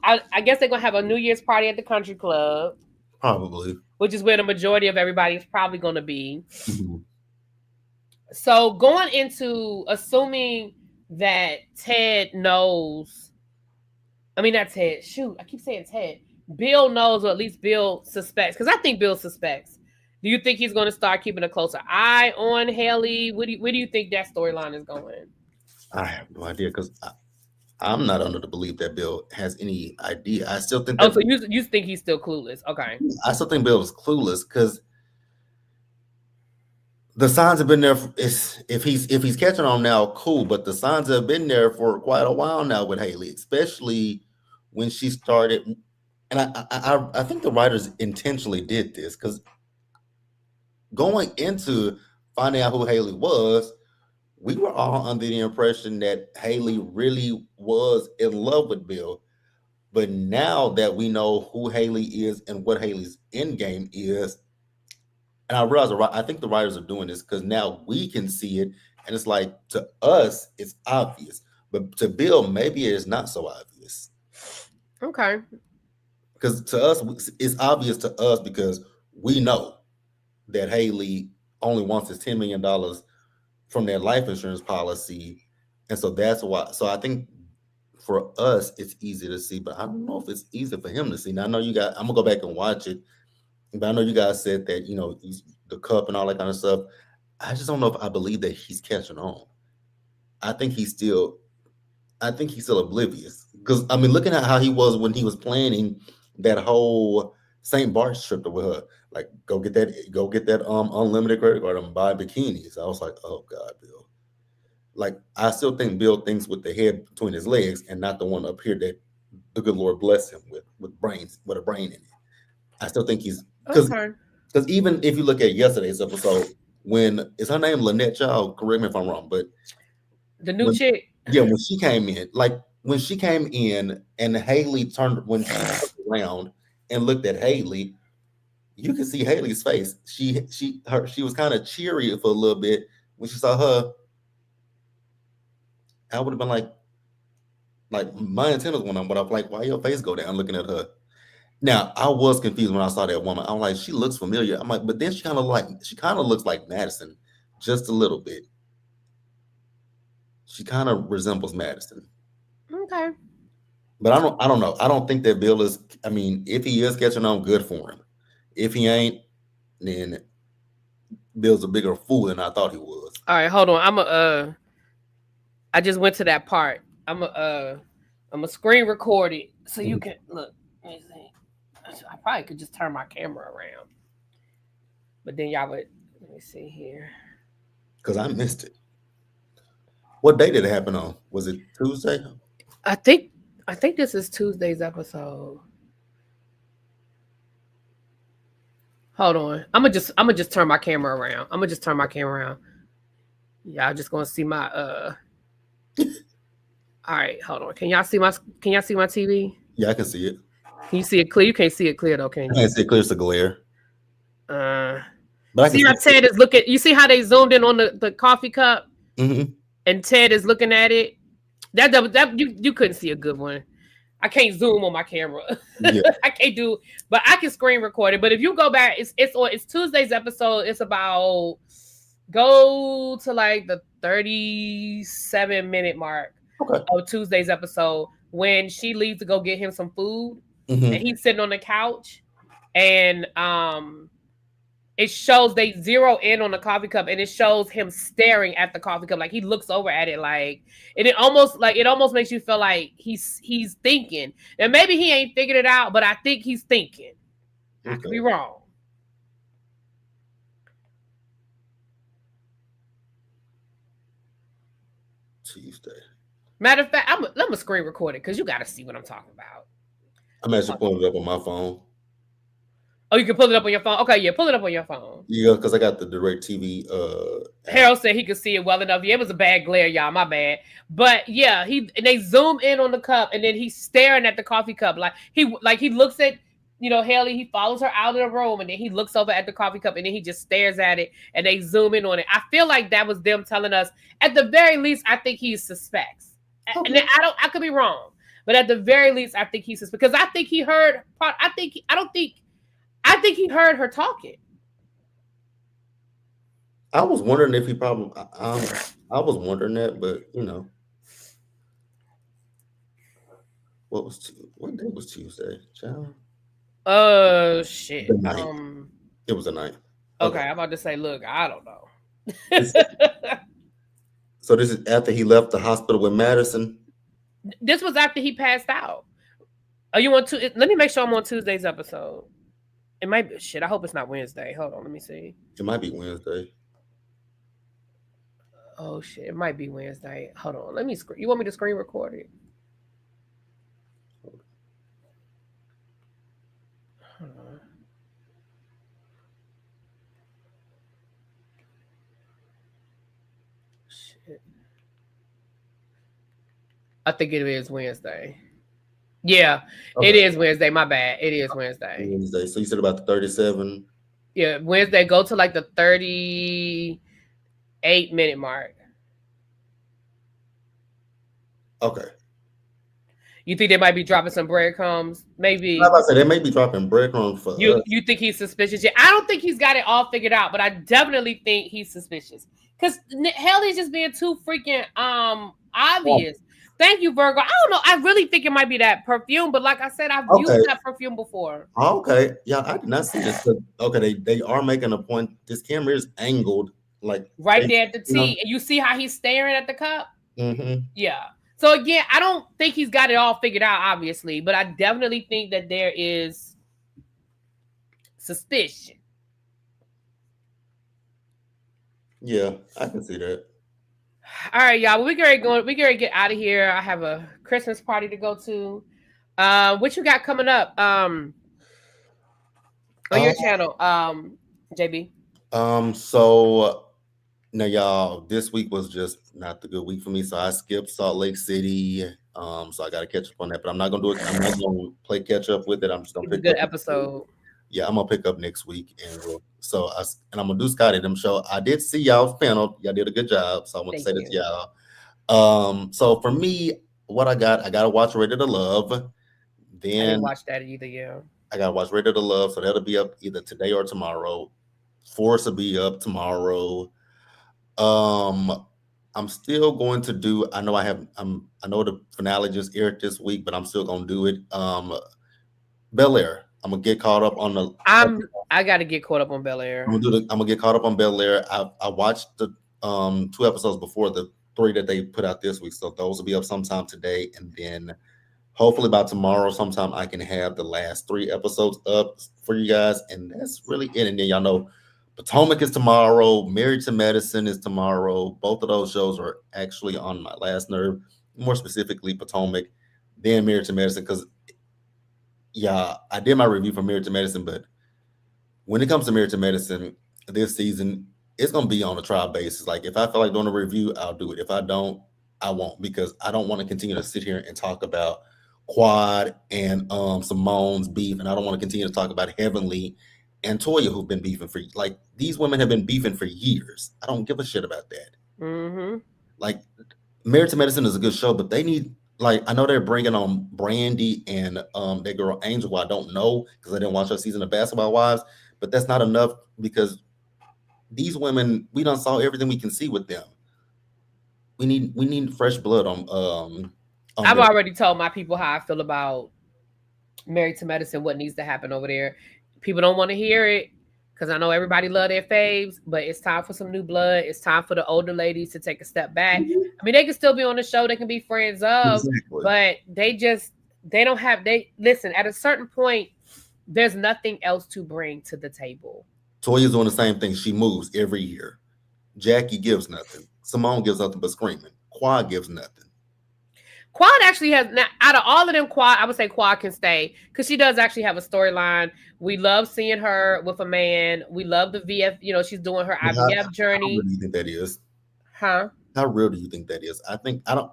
I guess they're going to have a New Year's party at the country club. Probably. Which is where the majority of everybody is probably going to be. Mm-hmm. So going into assuming that Ted knows, I mean, not Ted. Shoot, I keep saying Ted. Bill knows, or at least Bill suspects, because I think Bill suspects. Do you think he's going to start keeping a closer eye on Haley? Where do you think that storyline is going? I have no idea because I'm not under the belief that Bill has any idea. I still think. So you think he's still clueless? Okay. I still think Bill is clueless because the signs have been there. If he's catching on now, cool. But the signs have been there for quite a while now with Haley, especially when she started. And I think the writers intentionally did this because going into finding out who Haley was, we were all under the impression that Haley really was in love with Bill. But now that we know who Haley is and what Haley's end game is, and I realize I think the writers are doing this because now we can see it, and it's like to us it's obvious, but to Bill maybe it is not so obvious. Okay. Because to us it's obvious to us because we know that Haley only wants his $10 million from their life insurance policy. And so that's why. So I think for us, it's easy to see, but I don't know if it's easy for him to see. Now, I know I'm going to go back and watch it, but I know you guys said that, he's the cup and all that kind of stuff. I just don't know if I believe that he's catching on. I think he's still oblivious. Because, I mean, looking at how he was when he was planning that whole St. Bart's trip with her, like, go get that unlimited credit card and buy bikinis. I was like, oh God, Bill. Like, I still think Bill thinks with the head between his legs and not the one up here that the good Lord bless him with a brain in it. I still think he's because even if you look at yesterday's episode, when is her name Lynette Child? Correct me if I'm wrong, but the new chick. Yeah, when she came in, and Haley turned around and looked at Haley, you could see Haley's face. She was kind of cheery for a little bit when she saw her. I would have been like my antennas went on, but I'm like, why your face go down looking at her? Now, I was confused when I saw that woman. I'm like, she looks familiar. I'm like, but then she kind of looks like Madison just a little bit. She kind of resembles Madison. Okay. But I don't know. I don't think that Bill is, I mean, if he is catching on, good for him. If he ain't, then Bill's a bigger fool than I thought he was. All right, hold on. I just went to that part. I'm a screen record it so you can look. Let me see. I probably could just turn my camera around. But then y'all would, let me see here. Because I missed it. What day did it happen on? Was it Tuesday? I think this is Tuesday's episode. Hold on. I'm gonna just turn my camera around. Y'all just gonna see my All right, hold on. Can y'all see my TV? Yeah, I can see it. Can you see it clear? You can't see it clear though, can you? I can't see it clear, it's a glare. But I see how Ted is looking. You see how they zoomed in on the coffee cup? Mm-hmm. And Ted is looking at it. That you couldn't see a good one. I can't zoom on my camera. Yeah. I can't do, but I can screen record it. But if you go back, it's Tuesday's episode. It's about go to like the 37-minute mark of Tuesday's episode when she leaves to go get him some food, and he's sitting on the couch, and it shows they zero in on the coffee cup, and it shows him staring at the coffee cup, like he looks over at it, like, and it almost makes you feel like he's thinking, and maybe he ain't figured it out, but I think he's thinking. I could be wrong. Tuesday. Matter of fact, I'm gonna screen record it because you got to see what I'm talking about. I'm actually pulling it up on my phone. Oh, you can pull it up on your phone? Okay, yeah, pull it up on your phone. Yeah, because I got the DirecTV. Harold said he could see it well enough. Yeah, it was a bad glare, y'all. My bad. But yeah, they zoom in on the cup, and then he's staring at the coffee cup. Like he looks at, Haley, he follows her out of the room, and then he looks over at the coffee cup, and then he just stares at it, and they zoom in on it. I feel like that was them telling us, at the very least, I think he suspects. Okay. And I could be wrong, but at the very least, I think he suspects, because I think he heard I think he heard her talking. I was wondering if he probably. I was wondering that, but what day was Tuesday, child? Shit. The night. It was a night. Okay, I'm about to say, look, I don't know. So this is after he left the hospital with Madison? This was after he passed out. Are you on let me make sure I'm on Tuesday's episode. It might be shit. I hope it's not Wednesday. Hold on, let me see. It might be Wednesday. Oh shit, it might be Wednesday. Hold on, let me screen. You want me to screen record it? Hold on. Shit. I think it is Wednesday. Yeah, okay. It is Wednesday. My bad. It is Wednesday. Wednesday. So you said about the 37. Yeah, Wednesday. Go to like the 38-minute mark. Okay. You think they might be dropping some breadcrumbs? Maybe. Like I said, they may be dropping breadcrumbs for us. You think he's suspicious? Yeah, I don't think he's got it all figured out, but I definitely think he's suspicious. Because hell, he's just being too freaking obvious. Thank you, Virgo. I don't know. I really think it might be that perfume, but like I said, I've used that perfume before. Okay. Yeah, I did not see this. Okay, they are making a point. This camera is angled like right there at the T. And you see how he's staring at the cup? Mm-hmm. Yeah. So again, I don't think he's got it all figured out, obviously, but I definitely think that there is suspicion. Yeah, I can see that. All right, y'all. We gotta get out of here. I have a Christmas party to go to. What you got coming up? On your channel, JB. So now y'all, this week was just not the good week for me. So I skipped Salt Lake City. So I gotta catch up on that, but I'm not gonna do it. I'm not gonna play catch up with it. I'm just gonna pick up. Good episode. Yeah, I'm gonna pick up next week, and I'm gonna do Scotty them show. I did see y'all's panel. Y'all did a good job, so I want to say that to y'all. So for me, what I gotta watch Ready to Love. Then I didn't watch that either. Yeah, I gotta watch Ready to Love, so that'll be up either today or tomorrow. Force will be up tomorrow. I'm still going to do. I know the finale just aired this week, but I'm still gonna do it. Bel Air. I'm gonna get caught up on the. I got to get caught up on Bel Air. I'm gonna get caught up on Bel Air. I watched the 2 episodes before the 3 that they put out this week, so those will be up sometime today, and then hopefully by tomorrow sometime I can have the last 3 episodes up for you guys, and that's really it. And then y'all know Potomac is tomorrow. Married to Medicine is tomorrow. Both of those shows are actually on my last nerve. More specifically, Potomac, then Married to Medicine, because. Yeah, I did my review for Married to Medicine, but when it comes to Married to Medicine this season, it's going to be on a trial basis. Like, if I feel like doing a review, I'll do it. If I don't, I won't, because I don't want to continue to sit here and talk about Quad and Simone's beef, and I don't want to continue to talk about Heavenly and Toya, who've been beefing for, like, these women have been beefing for years. I don't give a shit about that. Mm-hmm. Like, Married to Medicine is a good show, but they need... Like, I know they're bringing on Brandy and that girl Angel, who I don't know because I didn't watch her season of Basketball Wives, but that's not enough because these women, we done saw everything we can see with them. We need fresh blood on I've already told my people how I feel about Married to Medicine, what needs to happen over there. People don't want to hear it because I know everybody love their faves, but it's time for some new blood. It's time for the older ladies to take a step back. I mean, they can still be on the show. They can be friends of, but listen, at a certain point, there's nothing else to bring to the table. Toya's doing the same thing. She moves every year. Jackie gives nothing. Simone gives nothing but screaming. Quad gives nothing. Quad actually has, now, out of all of them, Quad, I would say Quad can stay because she does actually have a storyline. We love seeing her with a man. We love the VF, she's doing her IVF journey. How real do you think that is? Huh? How real do you think that is? I think her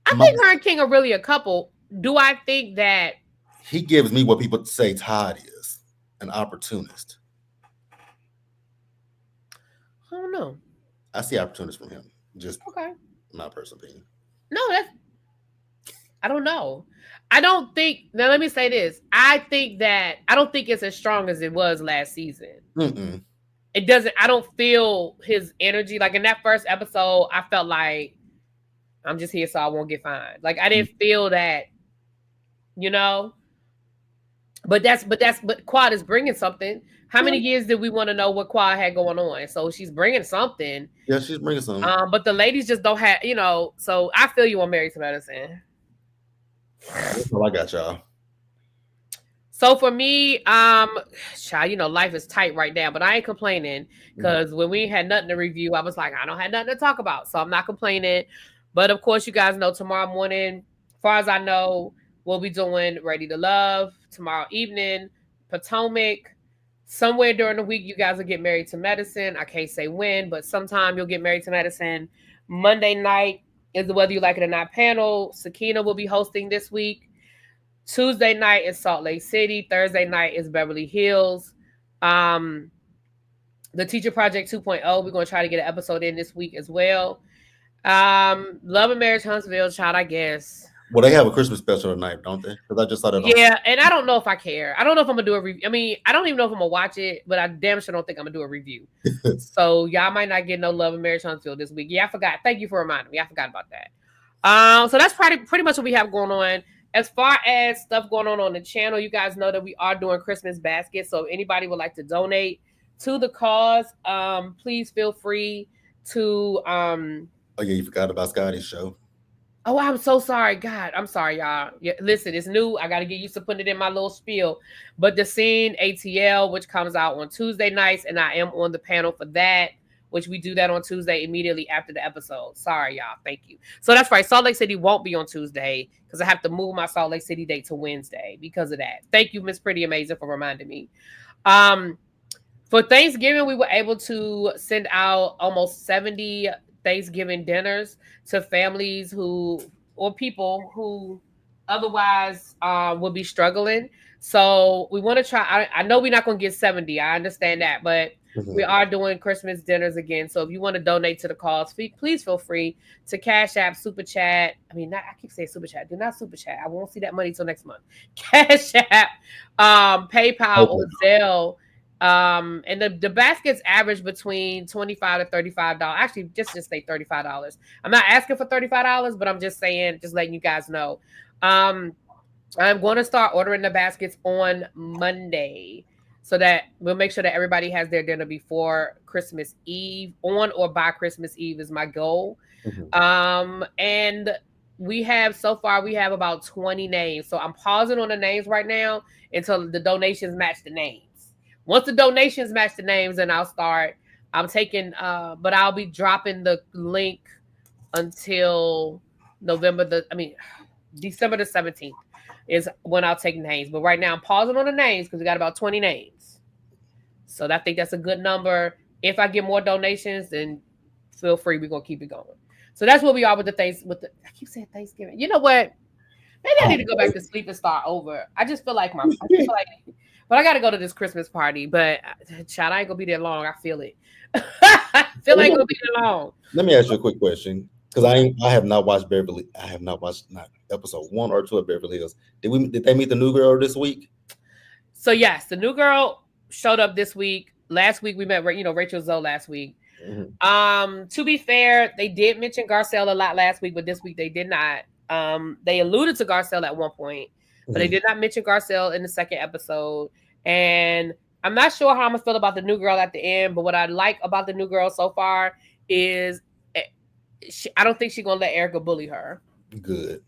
and King are really a couple. Do I think that he gives me what people say Todd is, an opportunist? I don't know. I see opportunists from him. Just okay. My personal opinion. No, I don't know. I don't think. Now, let me say this. I don't think it's as strong as it was last season. Mm-mm. It doesn't. I don't feel his energy. Like in that first episode, I felt like I'm just here so I won't get fined. Like I didn't feel that, But Quad is bringing something. How many years did we want to know what Quad had going on? So she's bringing something. Yeah, she's bringing something. But the ladies just don't have, So I feel you on Married to Medicine. That's all I got, y'all. So for me, child, life is tight right now, but I ain't complaining because when we had nothing to review, I was like, I don't have nothing to talk about, so I'm not complaining. But of course, you guys know tomorrow morning, as far as I know, we'll be doing Ready to Love. Tomorrow evening, Potomac. Somewhere during the week, you guys will get Married to Medicine. I can't say when, but sometime you'll get Married to Medicine. Monday night is the Whether You Like It or Not panel. Sakina will be hosting this week. Tuesday night is Salt Lake City. Thursday night is Beverly Hills. The Teacher Project 2.0, we're going to try to get an episode in this week as well. Love and Marriage Huntsville, child, I guess. Well, they have a Christmas special tonight, don't they? Because I just saw that. Yeah, and I don't know if I care. I don't know if I'm gonna do a review. I mean, I don't even know if I'm gonna watch it, but I damn sure don't think I'm gonna do a review. So y'all might not get no Love and Marriage Huntsville this week. Yeah, I forgot. Thank you for reminding me. I forgot about that. So that's pretty much what we have going on. As far as stuff going on the channel, you guys know that we are doing Christmas baskets. So if anybody would like to donate to the cause, please feel free to. Oh yeah, you forgot about Scotty's show. Oh, I'm so sorry. God, I'm sorry, y'all. Yeah, listen, it's new. I got to get used to putting it in my little spiel. But the scene ATL, which comes out on Tuesday nights, and I am on the panel for that, which we do that on Tuesday immediately after the episode. Sorry, y'all. Thank you. So that's right. Salt Lake City won't be on Tuesday because I have to move my Salt Lake City date to Wednesday because of that. Thank you, Miss Pretty Amazing, for reminding me. For Thanksgiving, we were able to send out almost 70 Thanksgiving dinners to families or people who otherwise would be struggling. So we want to try. I know we're not going to get 70. I understand that, but we are doing Christmas dinners again. So if you want to donate to the cause, please feel free to Cash App, Super Chat. I keep saying Super Chat. Do not Super Chat. I won't see that money till next month. Cash App, PayPal, or Zelle. And the baskets average between $25 to $35. Actually, just say $35. I'm not asking for $35, but I'm just saying, just letting you guys know. I'm going to start ordering the baskets on Monday so that we'll make sure that everybody has their dinner before Christmas Eve. On or by Christmas Eve is my goal. And we have about 20 names. So I'm pausing on the names right now until the donations match the names. Once the donations match the names, then I'll start. I'm taking, but I'll be dropping the link until December the 17th is when I'll take names. But right now I'm pausing on the names because we got about 20 names. So I think that's a good number. If I get more donations, then feel free. We're going to keep it going. So that's what we are with I keep saying Thanksgiving. You know what? Maybe I need to go back to sleep and start over. I just feel like but I got to go to this Christmas party. But child, I ain't going to be there long. I feel it. I feel like going to be there long. Let me ask you a quick question. Because I have not watched episode 1 or 2 of Beverly Hills. Did they meet the new girl this week? So yes, the new girl showed up this week. Last week we met, Rachel Zoe last week. To be fair, they did mention Garcelle a lot last week, but this week they did not. They alluded to Garcelle at one point, but they did not mention Garcelle in the second episode. And I'm not sure how I'm gonna feel about the new girl at the end, but what I like about the new girl so far is I don't think she's gonna let Erica bully her. Good.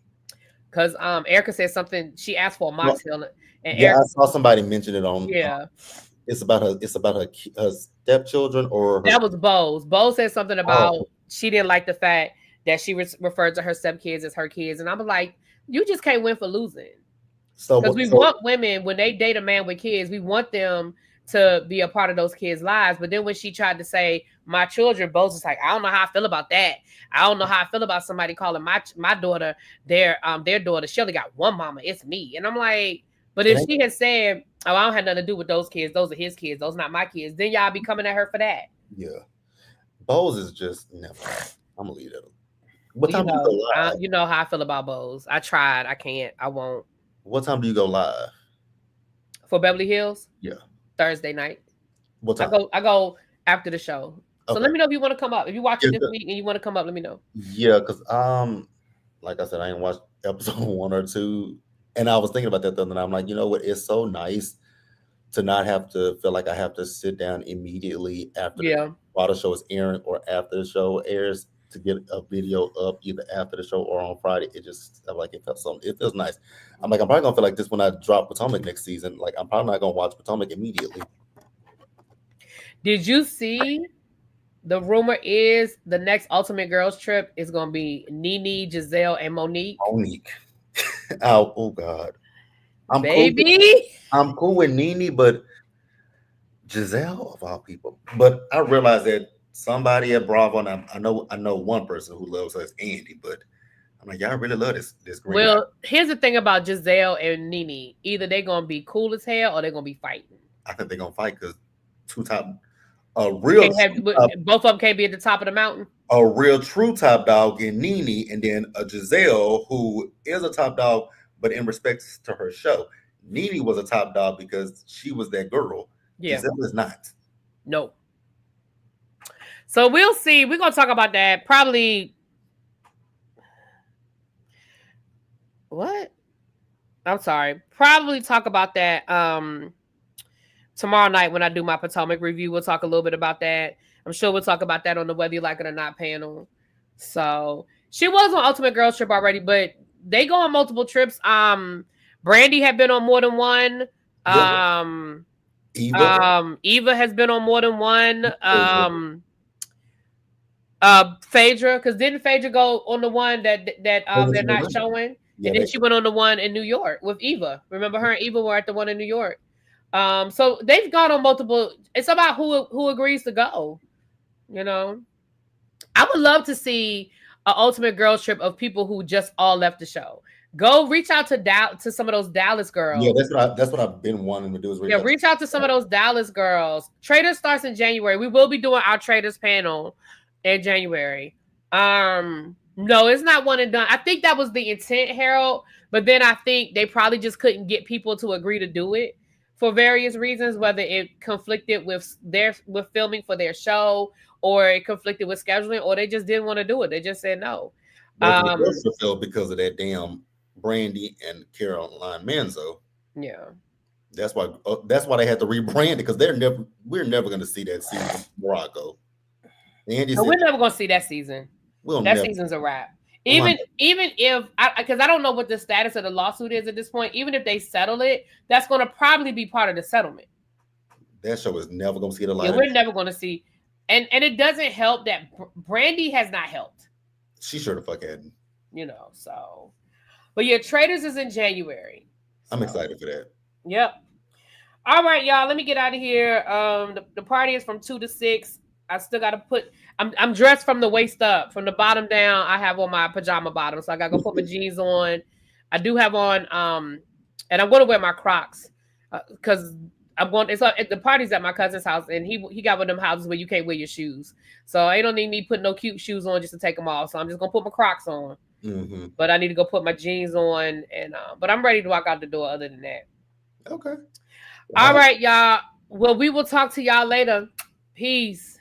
Because Erica said something. She asked for a mocktail, and Erica, I saw somebody mention it on. Yeah, it's about her stepchildren, or that was Bose. Bose said something about she didn't like the fact that she referred to her stepkids as her kids, and I'm like, you just can't win for losing. Because we want women, when they date a man with kids, we want them to be a part of those kids' lives. But then when she tried to say my children, Bose was like, I don't know how I feel about that. I don't know how I feel about somebody calling my daughter their daughter. She only got one mama. It's me. And I'm like, but if she had said, oh, I don't have nothing to do with those kids. Those are his kids. Those not my kids. Then y'all be coming at her for that. Yeah. Bose is just never. I'm gonna leave it. What time do you go live? You know how I feel about Bose. I tried. I can't. I won't. What time do you go live? For Beverly Hills? Yeah. Thursday night. What time? I go after the show. So let me know if you want to come up. If you watch it this week and you want to come up, let me know. Yeah, because like I said, I ain't watched episode 1 or 2. And I was thinking about that the other night. I'm like, you know what? It's so nice to not have to feel like I have to sit down immediately after while the show is airing or after the show airs to get a video up either after the show or on Friday. It just it feels nice. I'm like, I'm probably gonna feel like this when I drop Potomac next season. Like, I'm probably not gonna watch Potomac immediately. Did you see? The rumor is the next Ultimate Girls trip is gonna be Nene, Giselle, and Monique. Oh God. I'm cool with Nene, but Giselle of all people. But I realized that somebody at Bravo, and I know one person who loves her is Andy, but I'm like, y'all really love this green. Well, here's the thing about Giselle and Nene. Either they're gonna be cool as hell or they're gonna be fighting. I think they're gonna fight because two top A real both of them can't be at the top of the mountain. A real true top dog in Nene, and then a Giselle who is a top dog, but in respects to her show, Nene was a top dog because she was that girl. Yeah. Giselle is not. No. So we'll see. We're gonna talk about that probably. What? I'm sorry. Probably talk about that tomorrow night when I do my Potomac review. We'll talk a little bit about that. I'm sure we'll talk about that on the Whether You Like It or Not panel. So she was on Ultimate Girls Trip already, but they go on multiple trips. Brandy had been on more than one. Eva has been on more than one. Phaedra, because didn't Phaedra go on the one that they're not showing? Yeah, and then she went on the one in New York with Eva. Remember, her and Eva were at the one in New York. So they've gone on multiple. It's about who agrees to go. You know, I would love to see an Ultimate Girls Trip of people who just all left the show. Go reach out to some of those Dallas girls. Yeah, that's what I've been wanting to do. Is reach out to some of those Dallas girls. Traders starts in January. We will be doing our Traders panel in January. No, it's not one and done. I think that was the intent, Harold. But then I think they probably just couldn't get people to agree to do it for various reasons, whether it conflicted with filming for their show, or it conflicted with scheduling, or they just didn't want to do it. They just said no. Because of that damn Brandy and Caroline Manzo. Yeah. That's why they had to rebrand it, because we're never going to see that season of Morocco. We're never going to see that season. Season's a wrap. Even if, because I don't know what the status of the lawsuit is at this point. Even if they settle it, that's going to probably be part of the settlement. That show is never going to see the light. Yeah, we're never going to see. And it doesn't help that Brandy has not helped. She sure the fuck hadn't. You know, so. But yeah, Traders is in January. So. I'm excited for that. Yep. All right, y'all. Let me get out of here. The party is from 2 to 6. I still got to put. I'm dressed from the waist up, from the bottom down. I have on my pajama bottom, so I gotta go put my jeans on. I do have on, and I'm going to wear my Crocs because I'm going. The party's at my cousin's house, and he got one of them houses where you can't wear your shoes. So I don't need me putting no cute shoes on just to take them off. So I'm just gonna put my Crocs on. Mm-hmm. But I need to go put my jeans on, and but I'm ready to walk out the door. Other than that, okay. All right, y'all. Well, we will talk to y'all later. Peace.